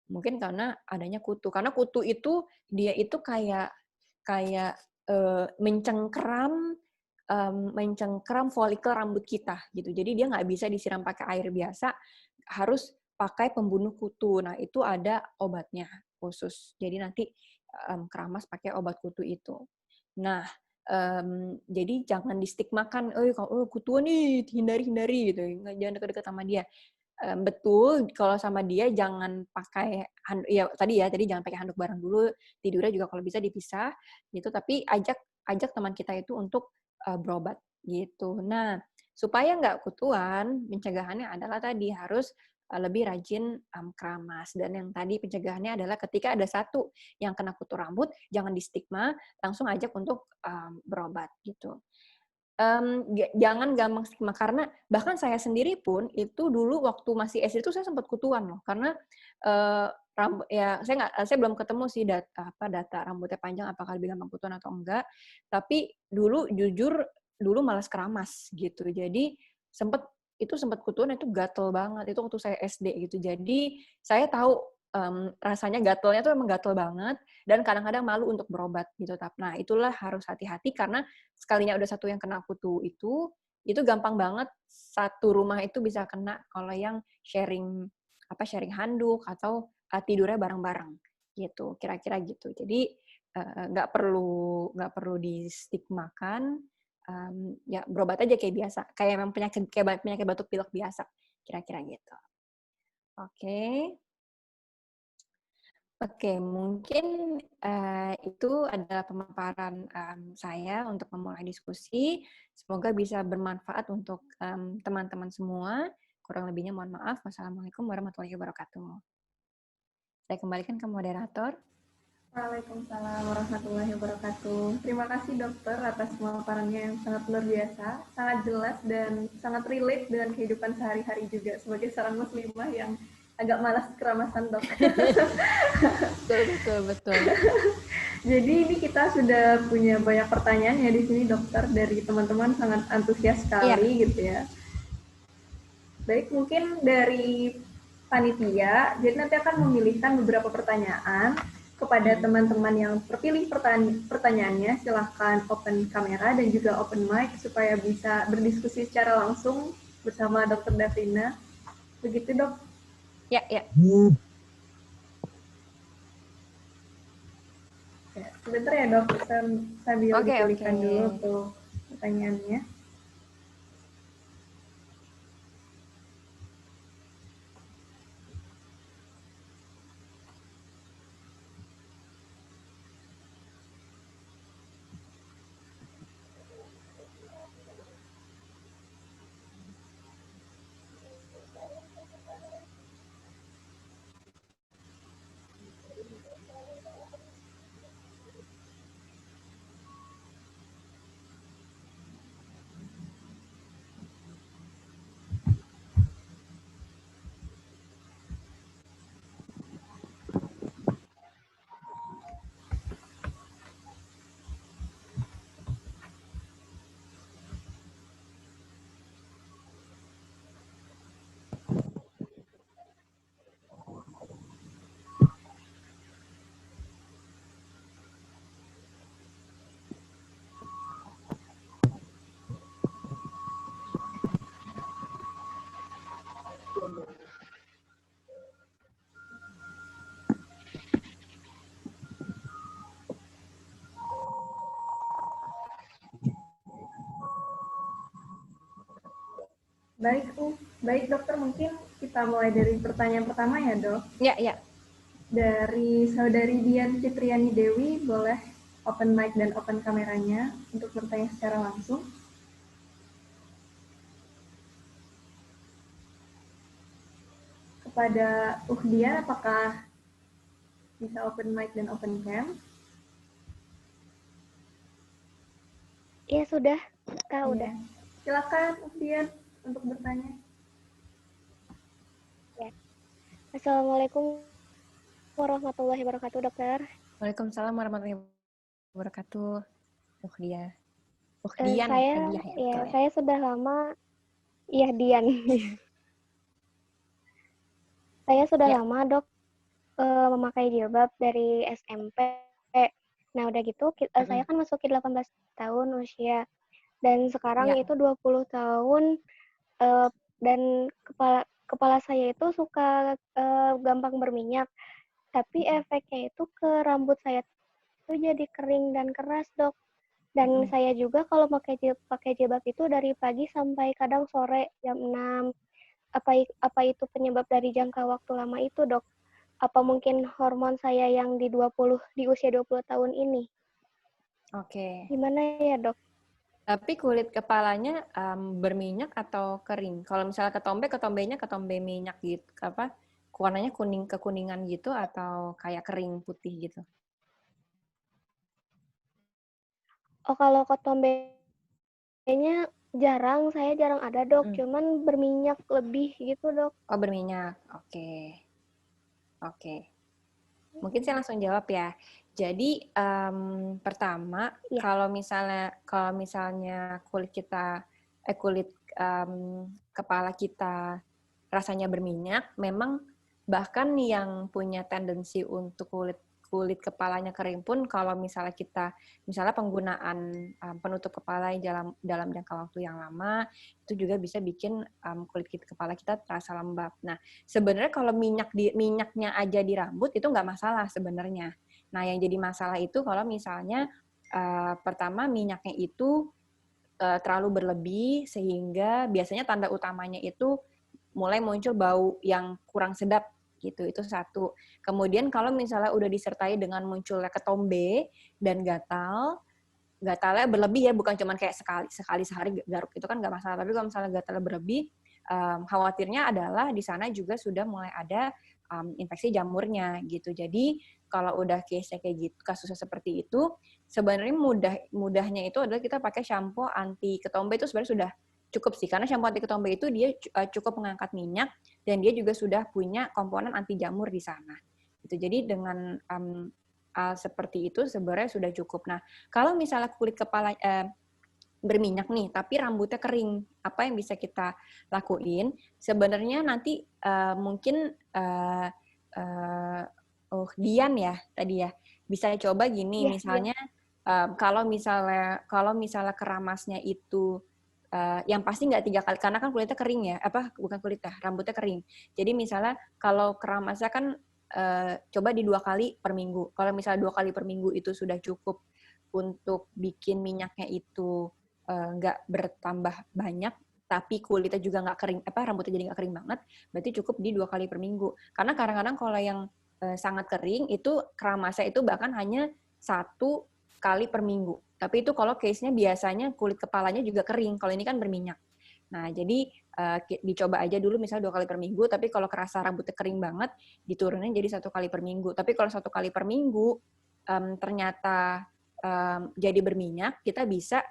Mungkin karena adanya kutu. Karena kutu itu dia itu kayak mencengkeram folikel rambut kita gitu. Jadi dia nggak bisa disiram pakai air biasa, harus pakai pembunuh kutu. Nah, itu ada obatnya khusus. Jadi nanti keramas pakai obat kutu itu. Nah, jadi jangan distigmakan, kalau kutuan nih hindari gitu, jangan dekat-dekat sama dia. Betul, kalau sama dia jangan pakai tadi jangan pakai handuk bareng dulu, tidurnya juga kalau bisa dipisah gitu, tapi ajak teman kita itu untuk berobat gitu. Nah, supaya nggak kutuan, pencegahannya adalah tadi harus lebih rajin keramas. Dan yang tadi pencegahannya adalah ketika ada satu yang kena kutu rambut, jangan distigma, langsung ajak untuk berobat gitu. Jangan gampang stigma, karena bahkan saya sendiri pun itu dulu waktu masih SD itu saya sempat kutuan loh, karena saya belum ketemu sih data rambutnya panjang apakah lebih gampang kutuan atau enggak, tapi jujur dulu malas keramas gitu, jadi sempat kutuan, itu gatel banget itu waktu saya SD gitu. Jadi saya tahu rasanya gatelnya tuh emang gatel banget, dan kadang-kadang malu untuk berobat gitu. Nah, itulah harus hati-hati, karena sekalinya udah satu yang kena kutu itu gampang banget satu rumah itu bisa kena kalau yang sharing handuk atau tidurnya bareng-bareng gitu, kira-kira gitu. Jadi nggak perlu distigmakan, ya berobat aja kayak biasa, kayak memang penyakit batuk pilek biasa, kira-kira gitu. Oke. Oke, mungkin itu adalah pemaparan saya untuk memulai diskusi. Semoga bisa bermanfaat untuk teman-teman semua. Kurang lebihnya mohon maaf. Wassalamualaikum warahmatullahi wabarakatuh. Saya kembalikan ke moderator. Waalaikumsalam warahmatullahi wabarakatuh. Terima kasih dokter atas pemaparannya yang sangat luar biasa, sangat jelas dan sangat relate dengan kehidupan sehari-hari juga sebagai seorang muslimah yang agak malas keramasan dok. Betul. Jadi ini kita sudah punya banyak pertanyaan ya di sini dokter, dari teman-teman sangat antusias sekali gitu ya. Baik, mungkin dari panitia, jadi nanti akan memilihkan beberapa pertanyaan kepada teman-teman yang terpilih pertanyaannya. Silahkan open kamera dan juga open mic supaya bisa berdiskusi secara langsung bersama Dr. Davrina. Begitu dok? Ya. Sebentar ya dok, sambil dipilihkan dulu untuk pertanyaannya. Baik, Baik dokter, mungkin kita mulai dari pertanyaan pertama ya dok. Ya. Dari saudari Dian Fitriani Dewi, boleh open mic dan open kameranya untuk bertanya secara langsung. Kepada Uhdian, apakah bisa open mic dan open cam? Iya sudah, Kak udah. Silakan Uhdian untuk bertanya. Ya. Assalamualaikum warahmatullahi wabarakatuh, dokter. Waalaikumsalam warahmatullahi wabarakatuh. Uhdian. Saya sudah lama, Dian. Saya sudah lama dok memakai jilbab dari SMP. Nah udah gitu, saya kan masukin 18 tahun usia. Dan sekarang itu 20 tahun dan kepala saya itu suka gampang berminyak. Tapi efeknya itu ke rambut saya itu jadi kering dan keras dok. Dan saya juga kalau pakai jilbab itu dari pagi sampai kadang sore jam 6. Apa itu penyebab dari jangka waktu lama itu, Dok? Apa mungkin hormon saya yang di usia 20 tahun ini? Oke. Gimana ya, Dok? Tapi kulit kepalanya berminyak atau kering? Kalau misalnya ketombenya ketombe minyak gitu, warnanya kekuningan gitu atau kayak kering putih gitu? Oh, kalau ketombenya saya jarang ada, Dok. Cuman berminyak lebih gitu, Dok. Oh, berminyak. Oke. Mungkin saya langsung jawab ya. Jadi pertama kalau misalnya kulit kepala kita rasanya berminyak, memang bahkan yang punya tendensi untuk kulit kepalanya kering pun kalau misalnya penggunaan penutup kepala dalam jangka waktu yang lama itu juga bisa bikin kulit kepala kita terasa lembab. Nah, sebenarnya kalau minyaknya aja di rambut itu nggak masalah sebenarnya. Nah, yang jadi masalah itu kalau misalnya pertama minyaknya itu terlalu berlebih sehingga biasanya tanda utamanya itu mulai muncul bau yang kurang sedap gitu. Itu satu. Kemudian kalau misalnya udah disertai dengan munculnya ketombe dan gatalnya berlebih ya, bukan cuma kayak sekali sehari garuk itu kan nggak masalah. Tapi kalau misalnya gatalnya berlebih, khawatirnya adalah di sana juga sudah mulai ada infeksi jamurnya gitu. Jadi kalau udah case-nya kayak gitu, kasusnya seperti itu, sebenarnya mudahnya itu adalah kita pakai shampoo anti ketombe itu sebenarnya sudah cukup sih, karena shampoo anti ketombe itu dia cukup mengangkat minyak dan dia juga sudah punya komponen anti jamur di sana. Gitu. Jadi dengan seperti itu sebenarnya sudah cukup. Nah, kalau misalnya kulit kepala berminyak nih, tapi rambutnya kering, apa yang bisa kita lakuin? Sebenarnya nanti mungkin Dian ya tadi ya, bisa coba gini, misalnya kalau misalnya keramasnya itu yang pasti nggak 3 kali, karena kan kulitnya kering ya, rambutnya kering. Jadi misalnya kalau keramasnya kan coba di 2 kali per minggu. Kalau misalnya 2 kali per minggu itu sudah cukup untuk bikin minyaknya itu nggak bertambah banyak, tapi kulitnya juga nggak kering, rambutnya jadi nggak kering banget, berarti cukup di 2 kali per minggu. Karena kadang-kadang kalau yang sangat kering itu keramasnya itu bahkan hanya 1 kali per minggu. Tapi itu kalau case-nya biasanya kulit kepalanya juga kering, kalau ini kan berminyak. Nah, jadi dicoba aja dulu misalnya 2 kali per minggu, tapi kalau kerasa rambutnya kering banget, diturunin jadi 1 kali per minggu. Tapi kalau 1 kali per minggu ternyata jadi berminyak, kita bisa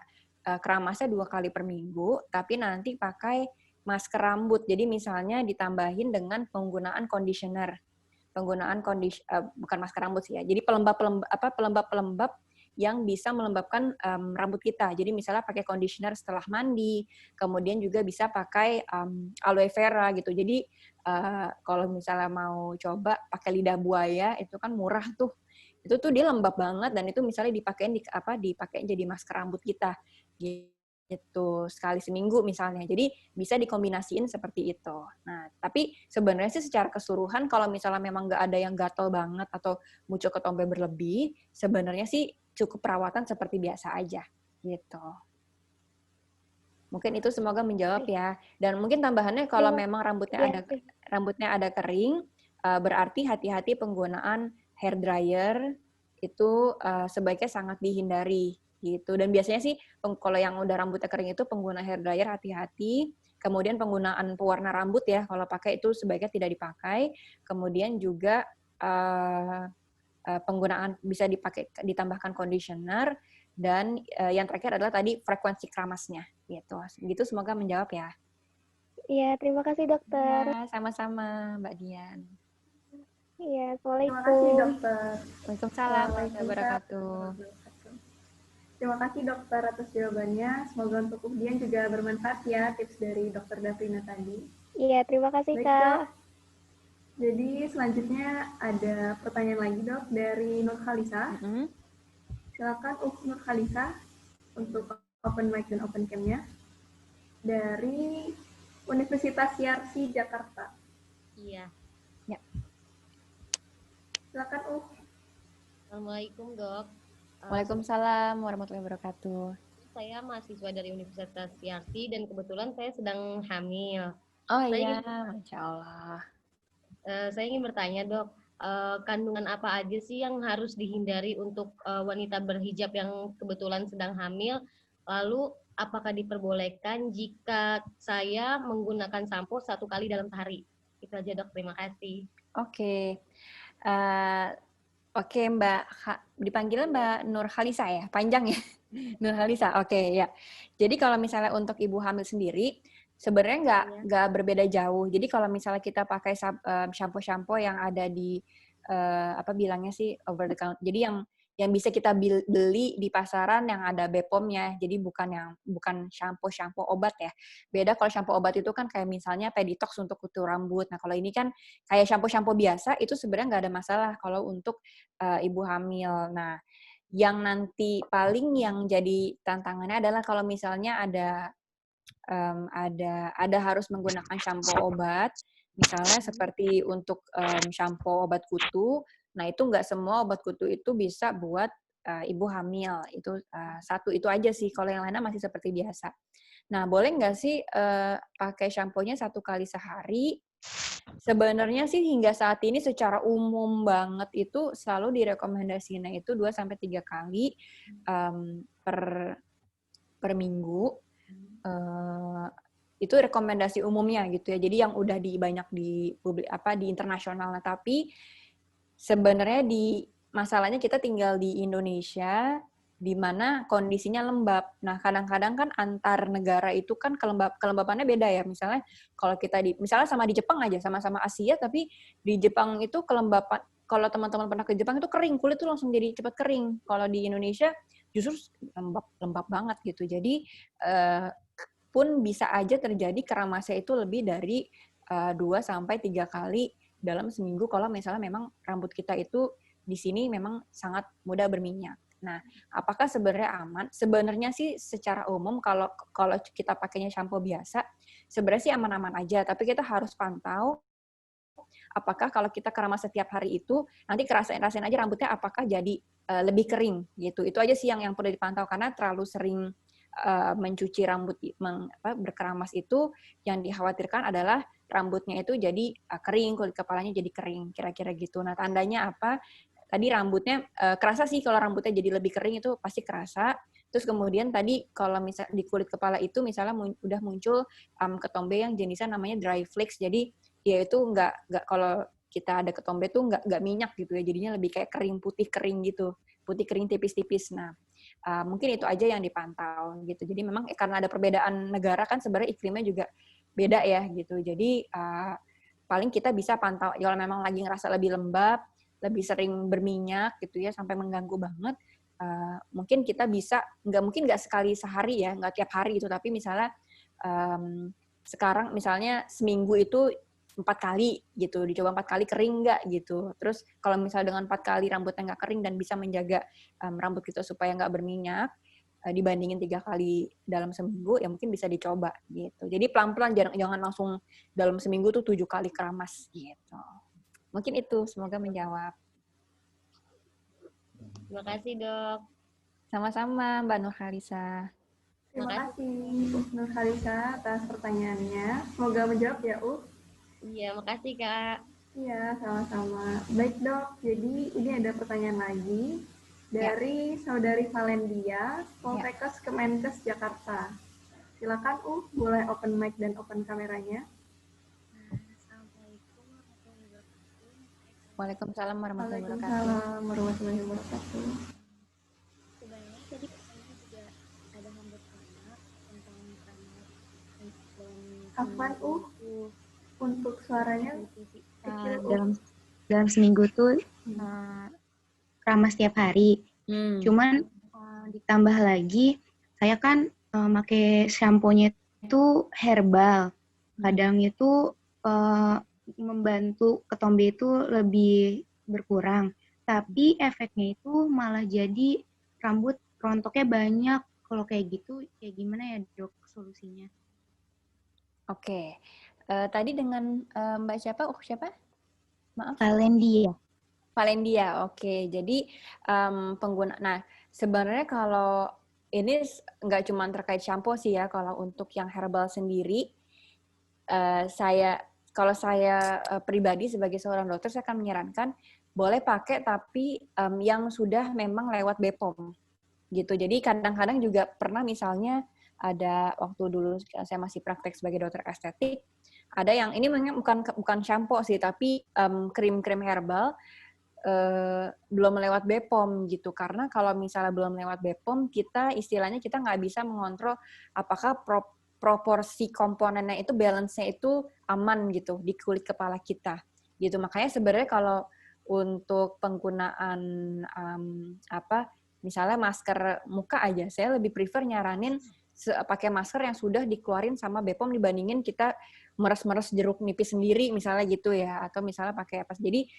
keramasnya 2 kali per minggu, tapi nanti pakai masker rambut. Jadi misalnya ditambahin dengan penggunaan conditioner. Bukan masker rambut sih ya. Jadi pelembab yang bisa melembabkan rambut kita. Jadi misalnya pakai conditioner setelah mandi, kemudian juga bisa pakai aloe vera gitu. Jadi kalau misalnya mau coba pakai lidah buaya, itu kan murah tuh. Itu tuh dia lembab banget dan itu misalnya dipakein jadi masker rambut kita. Gitu, sekali seminggu misalnya. Jadi bisa dikombinasiin seperti itu. Nah, tapi sebenarnya sih secara keseluruhan kalau misalnya memang nggak ada yang gatal banget atau muncul ketombe berlebih, sebenarnya sih cukup perawatan seperti biasa aja gitu. Mungkin itu semoga menjawab ya. Dan mungkin tambahannya kalau Terima memang iya, rambutnya ada kering, berarti hati-hati penggunaan hair dryer itu sebaiknya sangat dihindari gitu. Dan biasanya sih kalau yang udah rambutnya kering itu pengguna hair dryer hati-hati. Kemudian penggunaan pewarna rambut ya, kalau pakai itu sebaiknya tidak dipakai. Kemudian juga penggunaan bisa ditambahkan conditioner, dan yang terakhir adalah tadi frekuensi keramasnya gitu. Gitu semoga menjawab ya. iya, terima kasih dokter. Ya, sama-sama Mbak Dian. Iya, Terima kasih Assalamualaikum. dokter. Waalaikumsalam warahmatullahi wabarakatuh. Terima kasih dokter atas jawabannya. Semoga untuk Uhdian juga bermanfaat ya tips dari dokter Davrina tadi. Iya, terima kasih Baik, Kak. Dok. Jadi selanjutnya ada pertanyaan lagi dok dari Nur Khalisa. Silakan Nur Khalisa untuk open mic dan open cam-nya dari Universitas Yarsi Jakarta. Iya. Ya. Silakan Assalamualaikum dok. Waalaikumsalam warahmatullahi wabarakatuh. Saya mahasiswa dari Universitas Yarsi dan kebetulan saya sedang hamil. Oh iya, Masya Allah. Saya ingin bertanya dok, kandungan apa aja sih yang harus dihindari untuk wanita berhijab yang kebetulan sedang hamil? Lalu apakah diperbolehkan jika saya menggunakan sampo 1 kali dalam sehari? Itu aja dok, terima kasih. Oke. Oke Mbak, dipanggilnya Mbak Nur Khalisa ya? Panjang ya? Nur Khalisa, oke ya. Jadi kalau misalnya untuk ibu hamil sendiri, sebenarnya nggak berbeda jauh. Jadi kalau misalnya kita pakai shampoo-shampoo yang ada di apa bilangnya sih over the counter. Jadi yang bisa kita beli di pasaran yang ada BPOM-nya. Jadi bukan shampoo obat ya. Beda kalau shampoo obat itu kan kayak misalnya Peditox untuk kutu rambut. Nah kalau ini kan kayak shampoo biasa itu sebenarnya nggak ada masalah kalau untuk ibu hamil. Nah yang nanti paling yang jadi tantangannya adalah kalau misalnya ada harus menggunakan shampoo obat, misalnya seperti untuk shampoo obat kutu. Nah itu nggak semua obat kutu itu bisa buat ibu hamil. Itu satu itu aja sih. Kalau yang lainnya masih seperti biasa. Nah boleh nggak sih pakai shampoo-nya 1 kali sehari? Sebenarnya sih hingga saat ini secara umum banget itu selalu direkomendasinya itu 2-3 kali per minggu. Itu rekomendasi umumnya gitu ya. Jadi yang udah banyak di publik di internasional. Nah, tapi sebenarnya masalahnya kita tinggal di Indonesia di mana kondisinya lembab. Nah, kadang-kadang kan antar negara itu kan kelembapannya beda ya. Misalnya kalau kita misalnya sama di Jepang aja, sama-sama Asia, tapi di Jepang itu kelembapan, kalau teman-teman pernah ke Jepang itu kering, kulit tuh langsung jadi cepat kering. Kalau di Indonesia justru lembab banget gitu. Jadi pun bisa aja terjadi keramasnya itu lebih dari 2-3 kali dalam seminggu kalau misalnya memang rambut kita itu di sini memang sangat mudah berminyak. Nah, apakah sebenarnya aman? Sebenarnya sih secara umum kalau kita pakainya shampoo biasa, sebenarnya sih aman-aman aja, tapi kita harus pantau apakah kalau kita keramas setiap hari itu nanti rasain aja rambutnya apakah jadi lebih kering gitu. Itu aja sih yang perlu dipantau karena terlalu sering mencuci rambut berkeramas itu yang dikhawatirkan adalah rambutnya itu jadi kering, kulit kepalanya jadi kering, kira-kira gitu. Nah, tandanya apa? Tadi rambutnya kerasa sih kalau rambutnya jadi lebih kering itu pasti kerasa. Terus kemudian tadi kalau misalnya di kulit kepala itu misalnya udah muncul ketombe yang jenisnya namanya dry flakes. Jadi dia itu nggak kalau kita ada ketombe tuh nggak minyak gitu ya. Jadinya lebih kayak kering putih kering gitu, putih kering tipis-tipis. Nah mungkin itu aja yang dipantau gitu. Jadi memang karena ada perbedaan negara kan sebenarnya iklimnya juga beda ya gitu. Jadi paling kita bisa pantau kalau memang lagi ngerasa lebih lembab, lebih sering berminyak gitu ya sampai mengganggu banget. Mungkin kita bisa nggak sekali sehari ya, nggak tiap hari gitu, tapi misalnya sekarang misalnya seminggu itu 4 kali gitu, dicoba 4 kali kering nggak gitu. Terus kalau misalnya dengan 4 kali rambutnya nggak kering dan bisa menjaga rambut kita supaya nggak berminyak, dibandingin 3 kali dalam seminggu, ya mungkin bisa dicoba gitu. Jadi pelan-pelan, jangan langsung dalam seminggu tuh 7 kali keramas gitu. Mungkin itu, semoga menjawab. Terima kasih dok. Sama-sama Mbak Nur Khalisa. Terima Makasih. kasih Nur Halisa atas pertanyaannya. Semoga menjawab ya, Iya, makasih Kak. Iya, sama-sama. Baik dok, jadi ini ada pertanyaan lagi dari Saudari Valendia, Poltekkes Kemenkes Jakarta. Silakan boleh open mic dan open kameranya. Waalaikumsalam warahmatullahi wabarakatuh. Waalaikumsalam warahmatullahi wabarakatuh. Sebenarnya tadi pertanyaan juga ada hampir sama tentang keramat dan Afwan, untuk suaranya kecil, dalam seminggu tuh keramas setiap hari. Cuman ditambah lagi saya kan pakai shampoo-nya itu herbal. Kadang itu membantu ketombe itu lebih berkurang. Tapi efeknya itu malah jadi rambut rontoknya banyak. Kalau kayak gitu, kayak gimana ya dok solusinya? Oke. Tadi dengan Mbak siapa? Siapa? Maaf. Valendia. Oke. Jadi pengguna. Nah, sebenarnya kalau ini nggak cuma terkait shampoo sih ya. Kalau untuk yang herbal sendiri, kalau saya pribadi sebagai seorang dokter, saya akan menyarankan boleh pakai tapi yang sudah memang lewat BPOM gitu. Jadi kadang-kadang juga pernah misalnya ada waktu dulu saya masih praktek sebagai dokter estetik, ada yang ini bukan shampoo sih, tapi krim-krim herbal belum lewat BPOM gitu. Karena kalau misalnya belum lewat BPOM, kita istilahnya kita nggak bisa mengontrol apakah proporsi komponennya itu balance-nya itu aman gitu di kulit kepala kita gitu. Makanya sebenarnya kalau untuk penggunaan misalnya masker muka aja, saya lebih prefer nyaranin pakai masker yang sudah dikeluarin sama BPOM dibandingin kita meres-meres jeruk nipis sendiri misalnya gitu ya, atau misalnya pakai apa. Jadi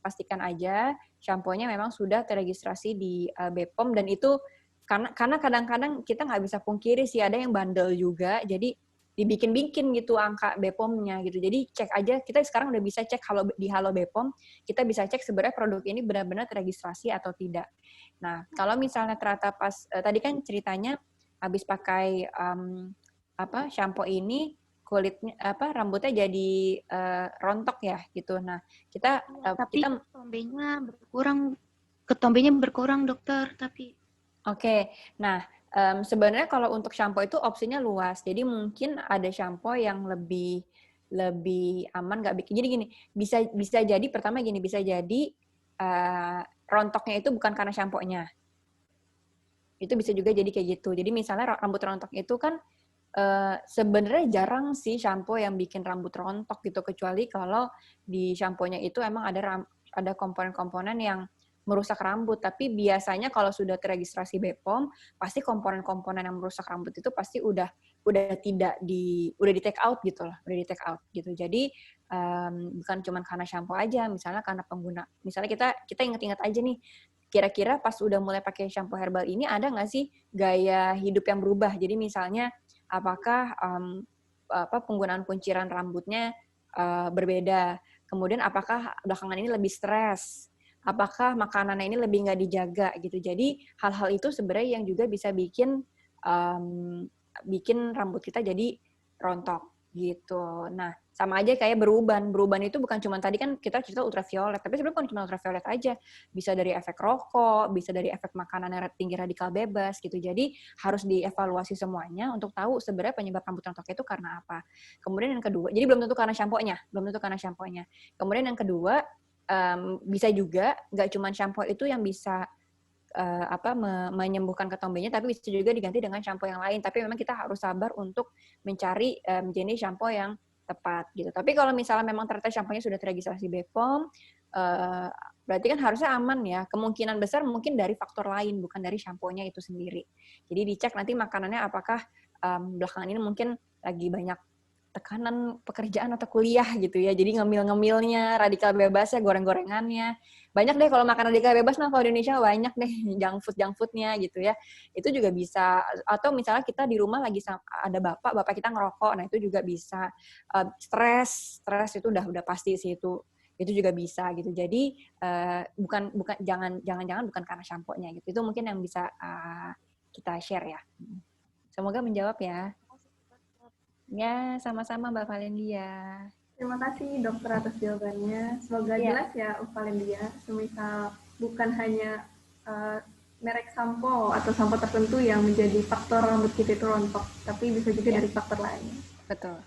pastikan aja shampoo-nya memang sudah terregistrasi di BPOM, dan itu karena kadang-kadang kita nggak bisa pungkiri sih ada yang bandel juga, jadi dibikin-bikin gitu angka BPOM-nya gitu. Jadi cek aja, kita sekarang udah bisa cek di Halo BPOM, kita bisa cek sebenarnya produk ini benar-benar terregistrasi atau tidak. Nah, kalau misalnya ternyata pas tadi kan ceritanya habis pakai shampoo ini kulitnya rambutnya jadi rontok ya gitu. Nah, tapi ketombenya berkurang dokter, tapi Oke. Nah, sebenarnya kalau untuk shampoo itu opsinya luas. Jadi mungkin ada shampoo yang lebih aman, nggak bikin. Jadi gini, bisa jadi pertama gini, bisa jadi rontoknya itu bukan karena shampoo-nya. Itu bisa juga jadi kayak gitu. Jadi misalnya rambut rontok itu kan sebenarnya jarang sih shampoo yang bikin rambut rontok gitu, kecuali kalau di shampoo-nya itu emang ada komponen-komponen yang merusak rambut. Tapi biasanya kalau sudah terregistrasi BPOM, pasti komponen-komponen yang merusak rambut itu pasti udah di take out gitu lah, udah di take out gitu. Jadi bukan cuma karena shampoo aja, misalnya karena misalnya kita ingat-ingat aja nih, kira-kira pas udah mulai pakai shampoo herbal ini ada nggak sih gaya hidup yang berubah? Jadi misalnya apakah penggunaan kunciran rambutnya berbeda? Kemudian apakah belakangan ini lebih stres? Apakah makanannya ini lebih nggak dijaga gitu? Jadi hal-hal itu sebenarnya yang juga bisa bikin rambut kita jadi rontok gitu. Nah, sama aja kayak beruban. Beruban itu bukan cuma tadi kan kita cerita ultraviolet, tapi sebenarnya bukan cuma ultraviolet aja. Bisa dari efek rokok, bisa dari efek makanan yang tinggi radikal bebas gitu. Jadi harus dievaluasi semuanya untuk tahu sebenarnya penyebab rambut rontok itu karena apa. Kemudian yang kedua, jadi belum tentu karena shampoo-nya. Kemudian yang kedua, bisa juga nggak cuma shampoo itu yang bisa menyembuhkan ketombenya, tapi bisa juga diganti dengan shampoo yang lain. Tapi memang kita harus sabar untuk mencari jenis shampoo yang tepat gitu. Tapi kalau misalnya memang ternyata shampoo-nya sudah terregistrasi BPOM, berarti kan harusnya aman ya. Kemungkinan besar mungkin dari faktor lain, bukan dari shampoo-nya itu sendiri. Jadi dicek nanti makanannya apakah belakangan ini mungkin lagi banyak tekanan pekerjaan atau kuliah gitu ya. Jadi ngemil-ngemilnya, radikal bebasnya, goreng-gorengannya. Banyak deh kalau makan radikal bebas mah kalau di Indonesia banyak deh junk food-nya gitu ya. Itu juga bisa. Atau misalnya kita di rumah lagi ada bapak kita ngerokok, nah itu juga bisa. Stres itu udah pasti sih itu juga bisa gitu. Jadi jangan bukan karena shampoo-nya gitu. Itu mungkin yang bisa kita share ya. Semoga menjawab ya. Ya, sama-sama Mbak Valendia. Terima kasih dokter atas jawabannya. Semoga jelas ya Valendia. Semisal bukan hanya merek sampo atau sampo tertentu yang menjadi faktor rambut kita itu rontok, tapi bisa juga dari faktor lain. Betul.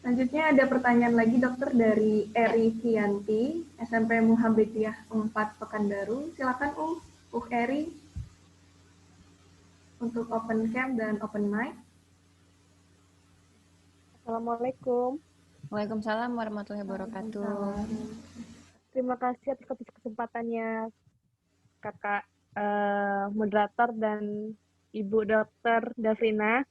Selanjutnya ada pertanyaan lagi dokter dari Eri Fianti, SMP Muhammadiyah 4 Pekanbaru. Silakan Eri, untuk open cam dan open mic. Assalamualaikum. Waalaikumsalam warahmatullahi wabarakatuh. Terima kasih atas kesempatannya kakak moderator dan Ibu Dokter Dafrina.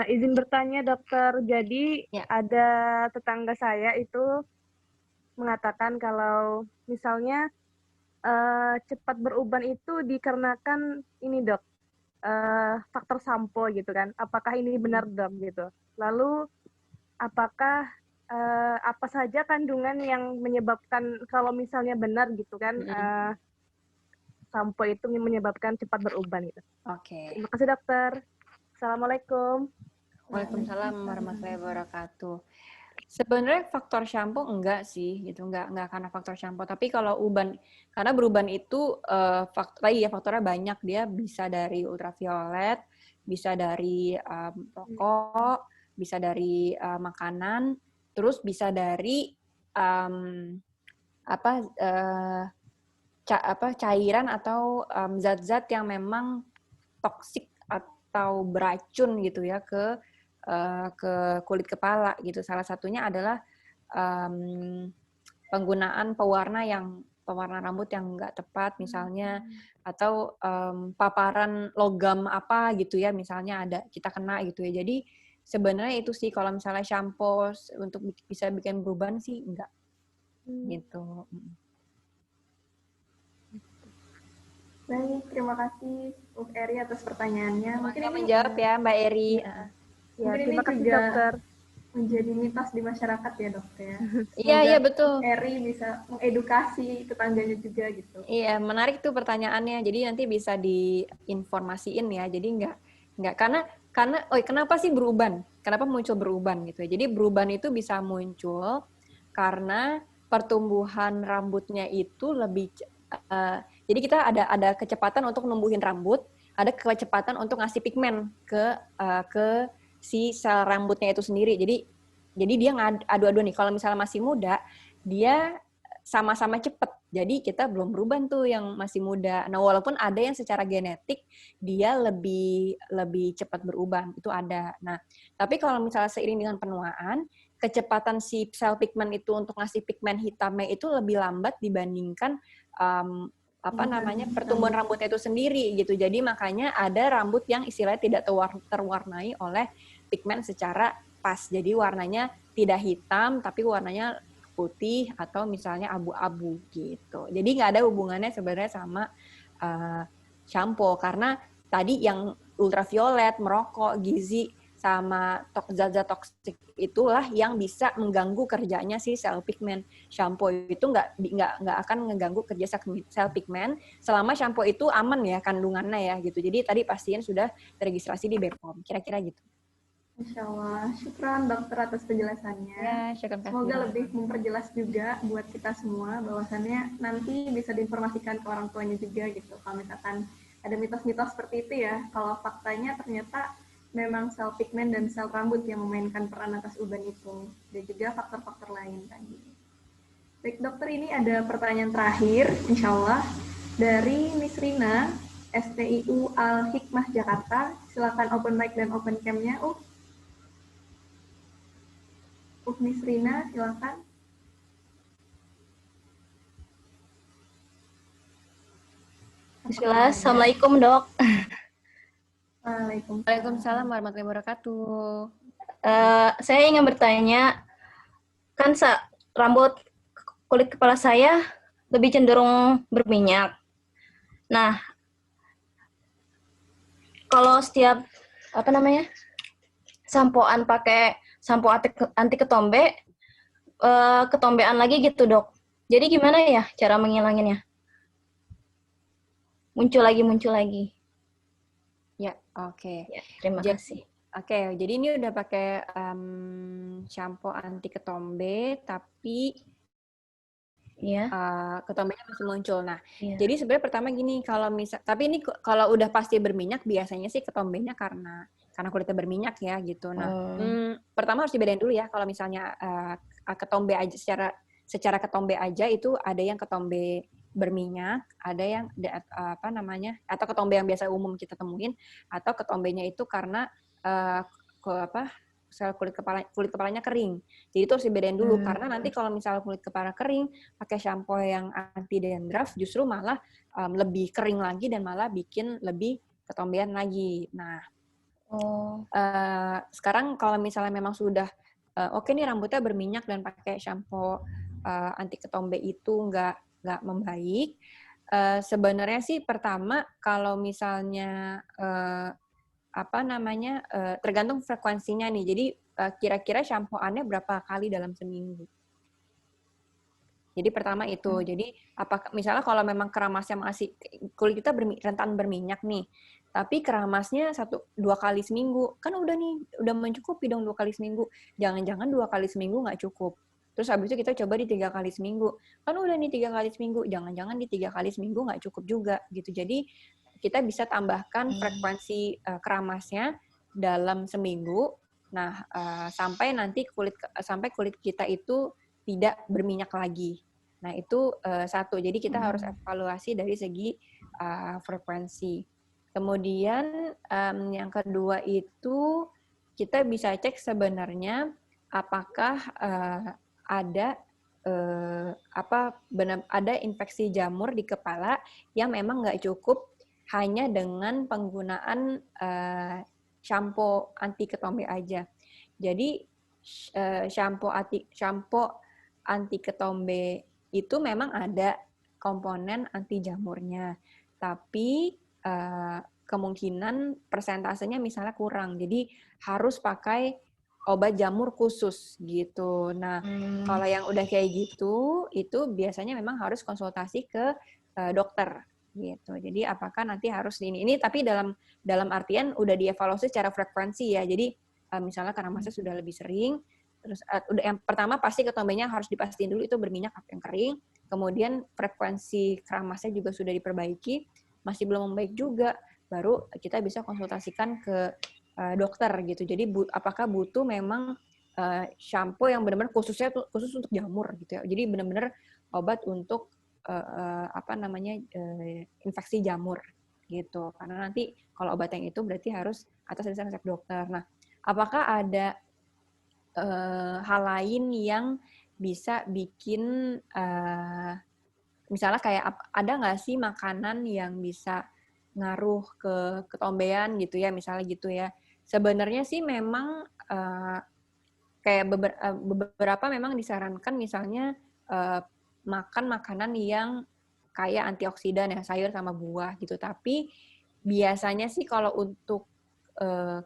Izin bertanya dokter, jadi ada tetangga saya itu mengatakan kalau misalnya cepat beruban itu dikarenakan ini dok, faktor sampo gitu kan. Apakah ini benar dok gitu? Lalu apakah apa saja kandungan yang menyebabkan kalau misalnya benar gitu kan sampo itu menyebabkan cepat beruban gitu? Oke. Terima kasih dokter. Assalamualaikum. Waalaikumsalam warahmatullahi wabarakatuh. Sebenarnya faktor shampoo enggak sih gitu, enggak karena faktor shampoo. Tapi kalau uban, karena beruban itu faktornya banyak. Dia bisa dari ultraviolet, bisa dari rokok, bisa dari makanan, terus bisa dari cairan atau zat-zat yang memang toksik atau beracun gitu ya ke kulit kepala gitu. Salah satunya adalah penggunaan pewarna rambut yang enggak tepat misalnya, atau paparan logam apa gitu ya, misalnya ada kita kena gitu ya. Jadi sebenarnya itu sih, kalau misalnya shampoo untuk bisa bikin beruban sih enggak. Gitu. Baik, terima kasih Eri atas pertanyaannya. Mungkin ini menjawab ya Mbak Eri. Ya, terima kasih dokter. Menjadi mitos di masyarakat ya dokter. Iya betul. Eri bisa mengedukasi tetangganya juga gitu. Iya, menarik tuh pertanyaannya. Jadi nanti bisa diinformasiin ya. Jadi enggak karena kenapa sih beruban? Kenapa muncul beruban gitu ya? Jadi beruban itu bisa muncul karena pertumbuhan rambutnya itu lebih jadi kita ada kecepatan untuk numbuhin rambut, ada kecepatan untuk ngasih pigmen ke si sel rambutnya itu sendiri. Jadi dia adu-adu nih. Kalau misalnya masih muda, dia sama-sama cepet. Jadi kita belum beruban tuh yang masih muda. Nah, walaupun ada yang secara genetik dia lebih cepat beruban, itu ada. Nah, tapi kalau misalnya seiring dengan penuaan, kecepatan si sel pigmen itu untuk ngasih pigmen hitamnya itu lebih lambat dibandingkan pertumbuhan rambutnya itu sendiri gitu. Jadi makanya ada rambut yang istilahnya tidak terwarnai oleh pigmen secara pas. Jadi warnanya tidak hitam tapi warnanya putih atau misalnya abu-abu gitu. Jadi nggak ada hubungannya sebenarnya sama shampoo, karena tadi yang ultraviolet, merokok, gizi sama zat-zat toksik itulah yang bisa mengganggu kerjanya si sel pigmen. Shampoo itu nggak akan mengganggu kerja sel pigmen selama shampoo itu aman ya kandungannya ya gitu. Jadi tadi pasien sudah terregistrasi di BPOM, kira-kira gitu. Insya Allah, syukran dokter atas penjelasannya. Ya, syukran. Semoga lebih memperjelas juga buat kita semua bahwasannya nanti bisa diinformasikan ke orang tuanya juga gitu. Kalau misalkan ada mitos-mitos seperti itu ya, kalau faktanya ternyata memang sel pigmen dan sel rambut yang memainkan peran atas uban itu, dan juga faktor-faktor lain tadi. Baik dokter, ini ada pertanyaan terakhir, insya Allah, dari Miss Rina, STIU Al-Hikmah Jakarta. Silakan open mic dan open cam-nya, Miss Rina, silakan. Bismillah, Assalamualaikum dok. Waalaikumsalam warahmatullahi wabarakatuh. Saya ingin bertanya, kan rambut kulit kepala saya lebih cenderung berminyak. Nah, kalau setiap sampoan pakai sampo anti ketombe, ketombean lagi gitu dok. Jadi gimana ya cara menghilanginnya? Muncul lagi. Ya, oke. Ya, terima Jadi, kasih. oke, jadi ini udah pakai shampoo anti ketombe, tapi Iya. ketombenya masih muncul. Nah, Iya. jadi sebenarnya pertama gini, tapi ini kalau udah pasti berminyak, biasanya sih ketombenya karena kulitnya berminyak ya gitu. Nah, pertama harus dibedain dulu ya, kalau misalnya ketombe aja secara ketombe aja itu ada yang ketombe berminyak, ada yang apa namanya, atau ketombe yang biasa umum kita temuin, atau ketombenya itu karena sel kulit kepalanya kering. Jadi itu harus dibedain dulu karena nanti kalau misalnya kulit kepala kering, pakai shampoo yang anti dandruff justru malah lebih kering lagi dan malah bikin lebih ketombean lagi. Nah, sekarang kalau misalnya memang sudah oke nih rambutnya berminyak dan pakai shampoo anti ketombe itu nggak membaik, sebenarnya sih pertama kalau misalnya tergantung frekuensinya nih. Jadi kira-kira shampoo-annya berapa kali dalam seminggu. Jadi pertama itu. Jadi misalnya kalau memang keramasnya masih kulit kita rentan berminyak nih, tapi keramasnya 1-2 kali seminggu, kan udah mencukupi dong 2 kali seminggu. Jangan-jangan 2 kali seminggu nggak cukup. Terus habis itu kita coba di 3 kali seminggu. Kan udah nih 3 kali seminggu, jangan-jangan di 3 kali seminggu nggak cukup juga gitu. Jadi kita bisa tambahkan frekuensi keramasnya dalam seminggu. Nah, sampai kulit kita itu tidak berminyak lagi. Nah, itu satu. Jadi kita harus evaluasi dari segi frekuensi. Kemudian yang kedua itu kita bisa cek sebenarnya apakah ada infeksi jamur di kepala yang memang nggak cukup hanya dengan penggunaan shampoo anti ketombe aja. Jadi shampoo anti ketombe itu memang ada komponen anti jamurnya, tapi kemungkinan persentasenya misalnya kurang. Jadi harus pakai obat jamur khusus gitu. Nah, kalau yang udah kayak gitu, itu biasanya memang harus konsultasi ke dokter gitu. Jadi apakah nanti harus ini tapi dalam artian udah dievaluasi secara frekuensi ya. Jadi misalnya karena masa sudah lebih sering, terus udah yang pertama pasti ketombenya harus dipastiin dulu itu berminyak atau yang kering. Kemudian frekuensi keramasnya juga sudah diperbaiki, masih belum membaik juga, baru kita bisa konsultasikan ke dokter gitu. Jadi apakah butuh memang shampoo yang benar-benar khusus untuk jamur gitu ya. Jadi benar-benar obat untuk infeksi jamur gitu. Karena nanti kalau obat yang itu berarti harus atas dasar resep dokter. Nah, apakah ada hal lain yang bisa bikin misalnya kayak ada nggak sih makanan yang bisa ngaruh ke ketombean gitu ya, misalnya gitu ya. Sebenarnya sih memang kayak beberapa memang disarankan misalnya makan makanan yang kaya antioksidan ya, sayur sama buah gitu. Tapi biasanya sih kalau untuk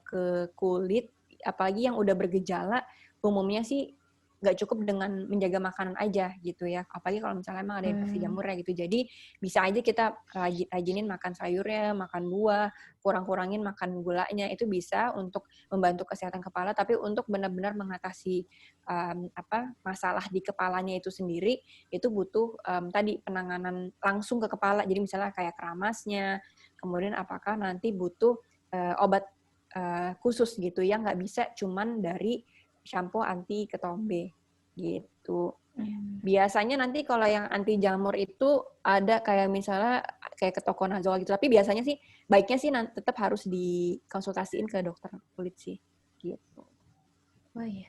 ke kulit, apalagi yang udah bergejala, umumnya sih nggak cukup dengan menjaga makanan aja gitu ya. Apalagi kalau misalnya emang ada infeksi jamurnya gitu. Jadi bisa aja kita rajinin makan sayurnya, makan buah, kurang-kurangin makan gulanya. Itu bisa untuk membantu kesehatan kepala. Tapi untuk benar-benar mengatasi masalah di kepalanya itu sendiri, itu butuh tadi penanganan langsung ke kepala. Jadi misalnya kayak keramasnya, kemudian apakah nanti butuh obat khusus gitu ya, nggak bisa cuman dari shampoo anti ketombe gitu. Biasanya nanti kalau yang anti jamur itu ada kayak misalnya kayak ketoconazole gitu, tapi biasanya sih baiknya sih tetap harus dikonsultasiin ke dokter kulit sih gitu. Oh iya.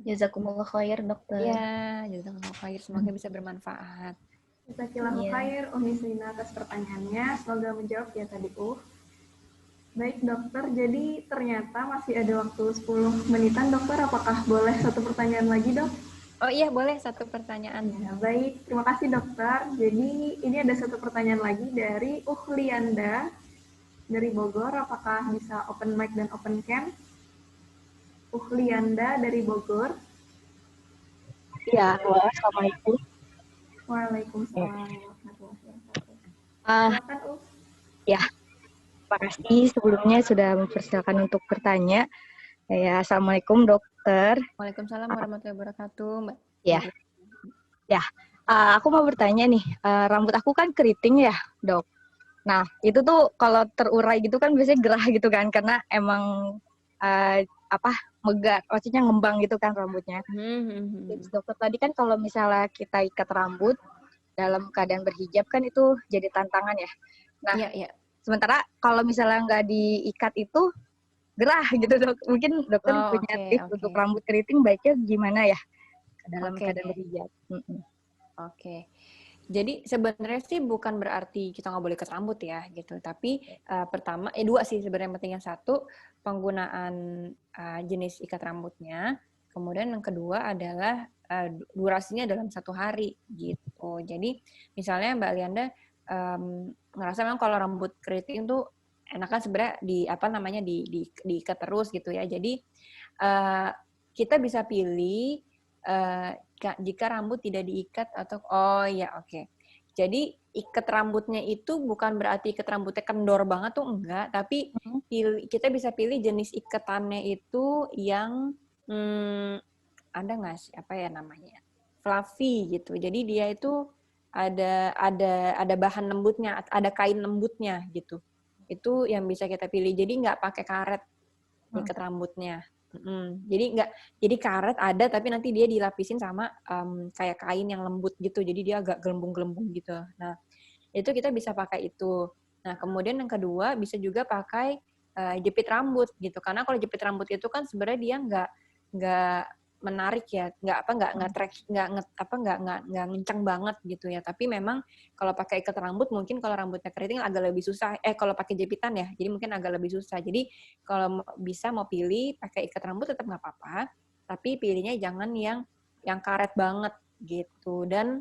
Jazakumullah khair dokter. Ya, jazakumullah khair. Semoga bisa bermanfaat. Jazakallahu khair Unisina atas pertanyaannya. Semoga menjawab ya tadi Baik dokter, jadi ternyata masih ada waktu 10 menitan dokter, apakah boleh satu pertanyaan lagi dok? Oh iya boleh satu pertanyaan. Ya, baik, terima kasih dokter. Jadi ini ada satu pertanyaan lagi dari Uhlianda dari Bogor, apakah bisa open mic dan open cam? Uhlianda dari Bogor. Ya, assalamualaikum. Waalaikumsalam warahmatullahi wabarakatuh. Silakan Ya. Terima kasih sebelumnya sudah mempersilakan untuk bertanya. Ya, Assalamualaikum dokter. Waalaikumsalam warahmatullahi wabarakatuh, Mbak. Ya, aku mau bertanya nih, rambut aku kan keriting ya, dok. Nah, itu tuh kalau terurai gitu kan biasanya gerah gitu kan, karena emang maksudnya ngembang gitu kan rambutnya. Jadi dokter tadi kan kalau misalnya kita ikat rambut dalam keadaan berhijab kan itu jadi tantangan ya. Nah, sementara kalau misalnya nggak diikat itu gerah gitu dok. Mungkin dokter punya tips untuk rambut keriting baiknya gimana ya dalam keadaan berhijab. Oke. Jadi sebenarnya sih bukan berarti kita nggak boleh ikat rambut ya gitu. Tapi pertama, dua sih sebenarnya pentingnya. Satu, penggunaan jenis ikat rambutnya. Kemudian yang kedua adalah durasinya dalam 1 hari gitu. Jadi misalnya Mbak Lianda ngerasa memang kalau rambut keriting tuh enakan sebenarnya diikat terus gitu ya. Jadi kita bisa pilih jika rambut tidak diikat atau Jadi ikat rambutnya itu bukan berarti ikat rambutnya kendor banget tuh enggak, tapi kita bisa pilih jenis ikatannya itu yang ada nggak sih namanya fluffy gitu. Jadi dia itu ada bahan lembutnya, ada kain lembutnya gitu. Itu yang bisa kita pilih. Jadi nggak pakai karet ikat rambutnya. Jadi karet ada tapi nanti dia dilapisin sama kayak kain yang lembut gitu. Jadi dia agak gelembung-gelembung gitu. Nah, itu kita bisa pakai itu. Nah, kemudian yang kedua bisa juga pakai jepit rambut gitu. Karena kalau jepit rambut itu kan sebenarnya dia nggak menarik ya, nggak ngencang banget gitu ya. Tapi memang kalau pakai ikat rambut mungkin kalau rambutnya keriting agak lebih susah. Kalau pakai jepitan ya, jadi mungkin agak lebih susah. Jadi kalau bisa mau pilih pakai ikat rambut tetap nggak apa-apa, tapi pilihnya jangan yang karet banget gitu. Dan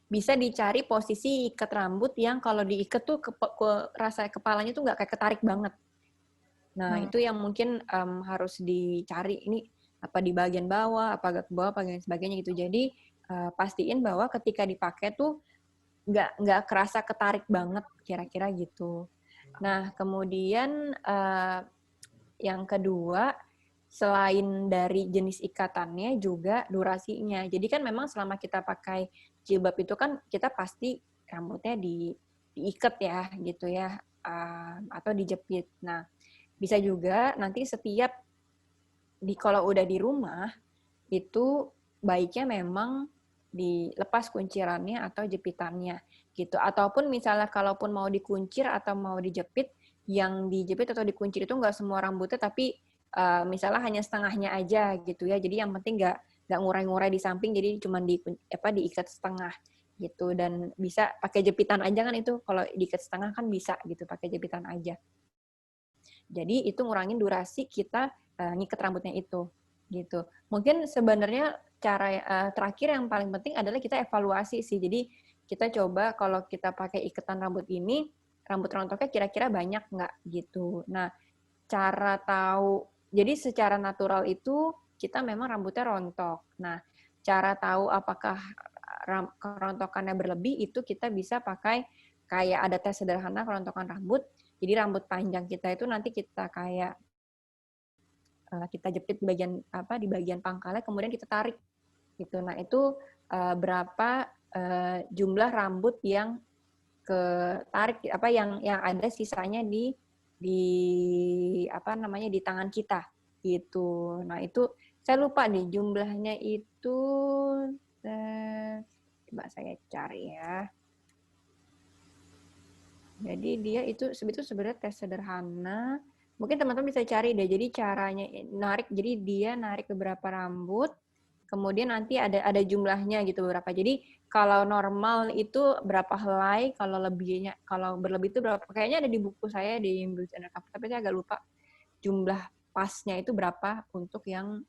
bisa dicari posisi ikat rambut yang kalau diikat tuh rasa kepalanya tuh nggak kayak ketarik banget. Nah, itu yang mungkin harus dicari ini apa di bagian bawah, apa agak ke bawah, apa dan sebagainya gitu. Jadi pastiin bahwa ketika dipakai tuh nggak kerasa ketarik banget, kira-kira gitu. Nah, kemudian yang kedua, selain dari jenis ikatannya juga durasinya. Jadi kan memang selama kita pakai jilbab itu kan kita pasti rambutnya diikat ya gitu ya, atau dijepit. Nah, bisa juga nanti setiap kalau udah di rumah itu baiknya memang dilepas kuncirannya atau jepitannya gitu. Ataupun misalnya kalaupun mau dikuncir atau mau dijepit, yang dijepit atau dikuncir itu nggak semua rambutnya, tapi misalnya hanya setengahnya aja gitu ya. Jadi yang penting nggak ngurai-ngurai di samping, jadi cuma diikat setengah gitu. Dan bisa pakai jepitan aja kan itu, kalau diikat setengah kan bisa gitu pakai jepitan aja. Jadi itu ngurangin durasi kita ngikat rambutnya itu gitu. Mungkin sebenarnya cara terakhir yang paling penting adalah kita evaluasi sih. Jadi kita coba kalau kita pakai ikatan rambut ini, rambut rontoknya kira-kira banyak nggak gitu. Nah, cara tahu, jadi secara natural itu kita memang rambutnya rontok. Nah, cara tahu apakah kerontokannya berlebih itu kita bisa pakai kayak ada tes sederhana kerontokan rambut. Jadi rambut panjang kita itu nanti kita kayak kita jepit di bagian pangkalnya, kemudian kita tarik gitu. Nah, itu berapa jumlah rambut yang ketarik yang ada sisanya di tangan kita gitu. Nah, itu saya lupa nih jumlahnya itu, coba saya cari ya. Jadi dia itu sebenarnya tes sederhana. Mungkin teman-teman bisa cari deh. Jadi caranya narik, jadi dia narik beberapa rambut, kemudian nanti ada jumlahnya gitu berapa. Jadi kalau normal itu berapa helai, kalau berlebih itu berapa. Kayaknya ada di buku saya di Beauty Undercover, tapi saya agak lupa jumlah pasnya itu berapa untuk yang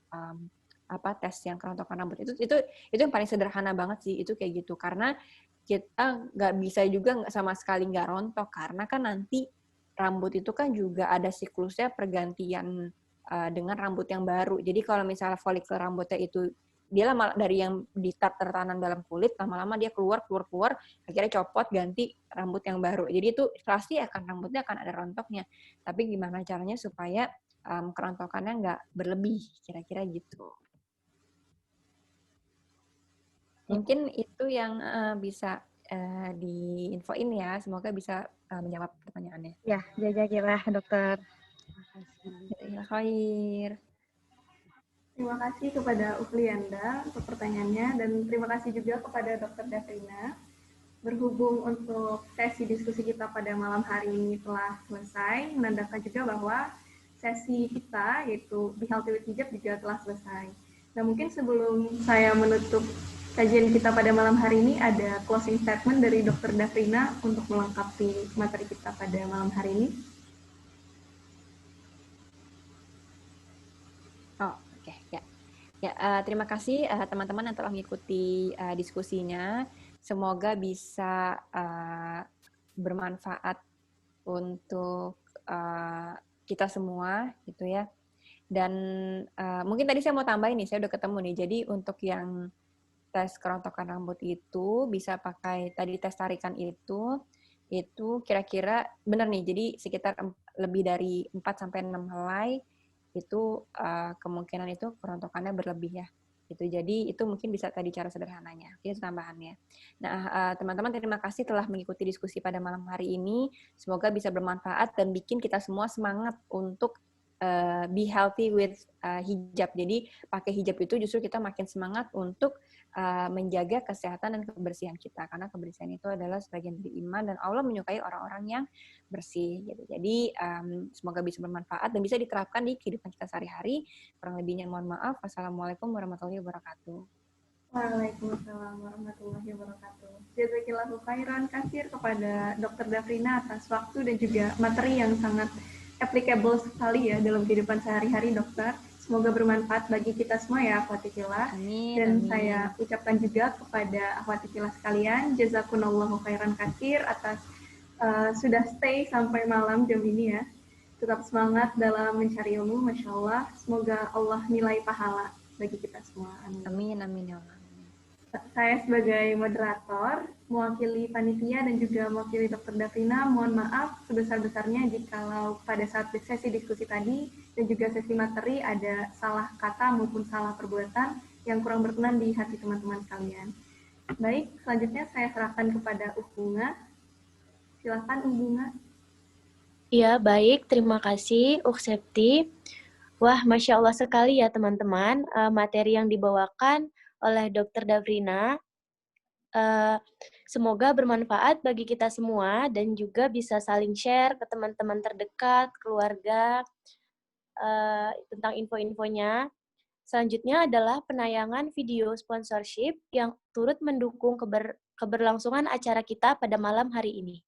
tes yang kerontokan rambut. Itu yang paling sederhana banget sih, itu kayak gitu. Karena kita nggak bisa juga sama sekali nggak rontok, karena kan nanti rambut itu kan juga ada siklusnya pergantian dengan rambut yang baru. Jadi kalau misalnya folikel rambutnya itu dia lama dari yang tertanam dalam kulit, lama-lama dia keluar, akhirnya copot, ganti rambut yang baru. Jadi itu pasti rambutnya akan ada rontoknya. Tapi gimana caranya supaya kerontokannya nggak berlebih, kira-kira gitu. Mungkin itu yang bisa diinfoin ya. Semoga bisa menjawab pertanyaannya. Ya, jazakillah dokter. Khair. Terima kasih kepada Uflianda untuk pertanyaannya, dan terima kasih juga kepada Dr. Dafrina. Berhubung untuk sesi diskusi kita pada malam hari ini telah selesai, menandakan juga bahwa sesi kita, yaitu Be Healthy with Hijab, juga telah selesai. Nah, mungkin sebelum saya menutup kajian kita pada malam hari ini, ada closing statement dari Dr. Dafrina untuk melengkapi materi kita pada malam hari ini. Terima kasih teman-teman yang telah mengikuti diskusinya. Semoga bisa bermanfaat untuk kita semua, gitu ya. Dan mungkin tadi saya mau tambahin nih, saya udah ketemu nih. Jadi untuk yang tes kerontokan rambut itu bisa pakai tadi tes tarikan itu kira-kira benar nih. Jadi sekitar lebih dari 4-6 helai itu kemungkinan itu kerontokannya berlebih ya. Gitu. Jadi itu mungkin bisa tadi cara sederhananya. Itu tambahannya. Nah, teman-teman terima kasih telah mengikuti diskusi pada malam hari ini. Semoga bisa bermanfaat dan bikin kita semua semangat untuk be healthy with hijab. Jadi pakai hijab itu justru kita makin semangat untuk menjaga kesehatan dan kebersihan kita, karena kebersihan itu adalah sebagian dari iman dan Allah menyukai orang-orang yang bersih. Gitu. Jadi semoga bisa bermanfaat dan bisa diterapkan di kehidupan kita sehari-hari. Kurang lebihnya mohon maaf. Wassalamualaikum warahmatullahi wabarakatuh. Waalaikumsalam warahmatullahi wabarakatuh. Jazakillahu khairan katsir kepada Dr. Dafrina atas waktu dan juga materi yang sangat applicable sekali ya dalam kehidupan sehari-hari, dokter. Semoga bermanfaat bagi kita semua ya, akhwati fillah. Dan saya ucapkan juga kepada akhwati fillah sekalian, jazakumullahu khairan katsir atas sudah stay sampai malam jam ini ya. Tetap semangat dalam mencari ilmu, Masya Allah. Semoga Allah nilai pahala bagi kita semua. Amin. Amin ya Allah. Saya sebagai moderator, mewakili panitia dan juga mewakili Dr. Dafrina, mohon maaf sebesar-besarnya jikalau pada saat sesi diskusi tadi dan juga sesi materi ada salah kata maupun salah perbuatan yang kurang berkenan di hati teman-teman sekalian. Baik, selanjutnya saya serahkan kepada Bunga. Silakan Bunga. Iya, baik. Terima kasih, Septi. Wah, Masya Allah sekali ya teman-teman, materi yang dibawakan oleh Dr. Dafrina. Semoga bermanfaat bagi kita semua dan juga bisa saling share ke teman-teman terdekat, keluarga, tentang info-infonya. Selanjutnya adalah penayangan video sponsorship yang turut mendukung keberlangsungan acara kita pada malam hari ini.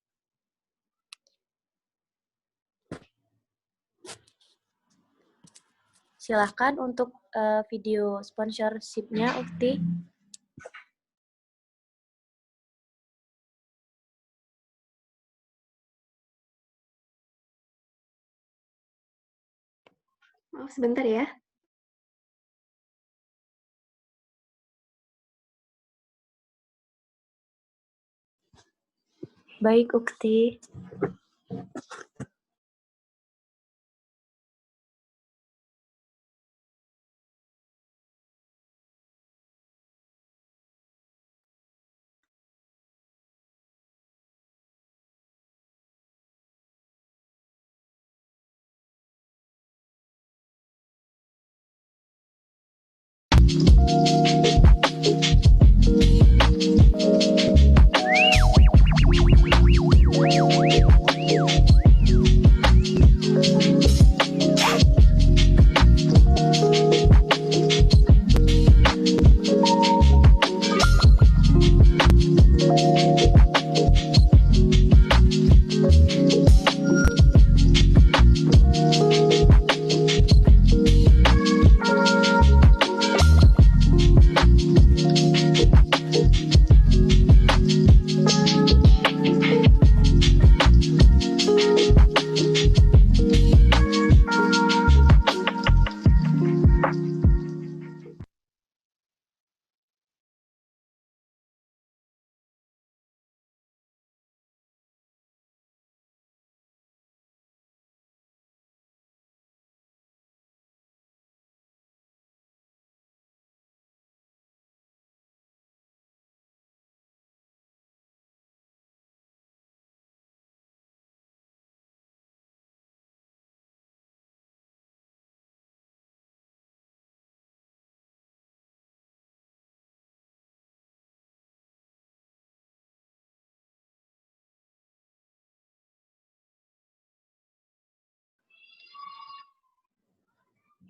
Silahkan untuk video sponsorship-nya, Ukti. Maaf sebentar ya. Baik, Ukti.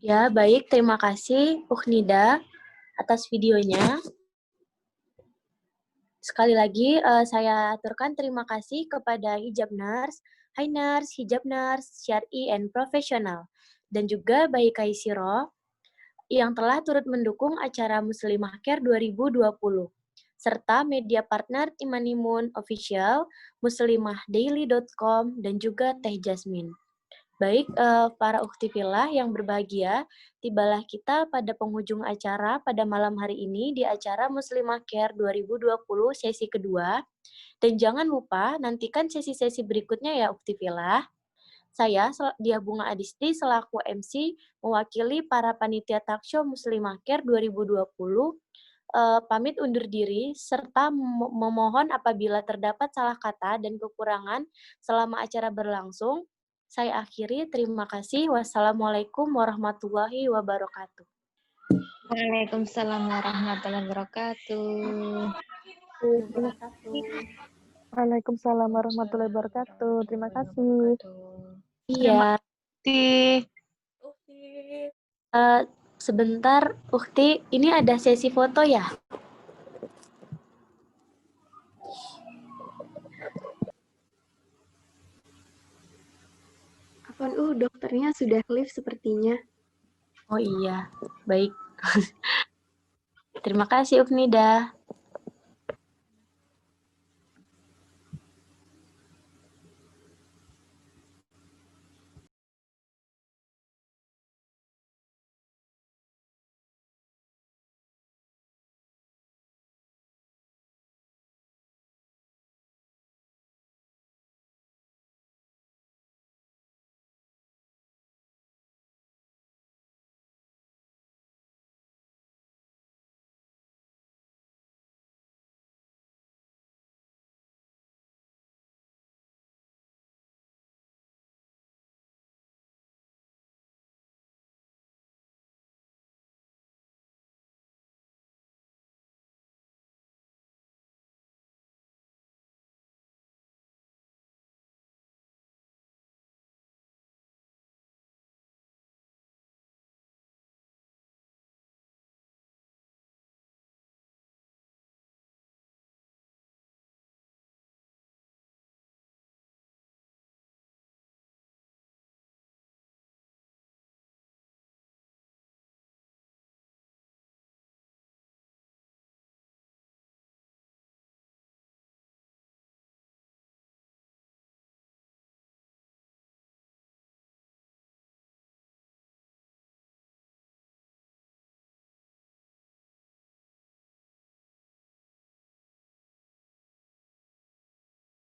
Ya, baik. Terima kasih Uknida atas videonya. Sekali lagi, saya aturkan terima kasih kepada Hijab Nurse, Hai Nurse, Hijab Nurse, Syar'i and Profesional, dan juga Bayi Kaisiro yang telah turut mendukung acara Muslimah Care 2020, serta media partner Imanimun Official, muslimahdaily.com, dan juga Teh Jasmine. Baik, para uktivilah yang berbahagia, tibalah kita pada penghujung acara pada malam hari ini di acara Muslimah Care 2020 sesi kedua. Dan jangan lupa nantikan sesi-sesi berikutnya ya uktivilah. Saya, Diah Bunga Adisti, selaku MC, mewakili para panitia talkshow Muslimah Care 2020, pamit undur diri, serta memohon apabila terdapat salah kata dan kekurangan selama acara berlangsung. Saya akhiri, terima kasih. Wassalamualaikum warahmatullahi wabarakatuh. Waalaikumsalam warahmatullahi wabarakatuh. Waalaikumsalam warahmatullahi wabarakatuh. Terima kasih. Iya. Sebentar, Ukti, ini ada sesi foto ya? Afwan, dokternya sudah live sepertinya. Oh iya, baik. Terima kasih Uknida.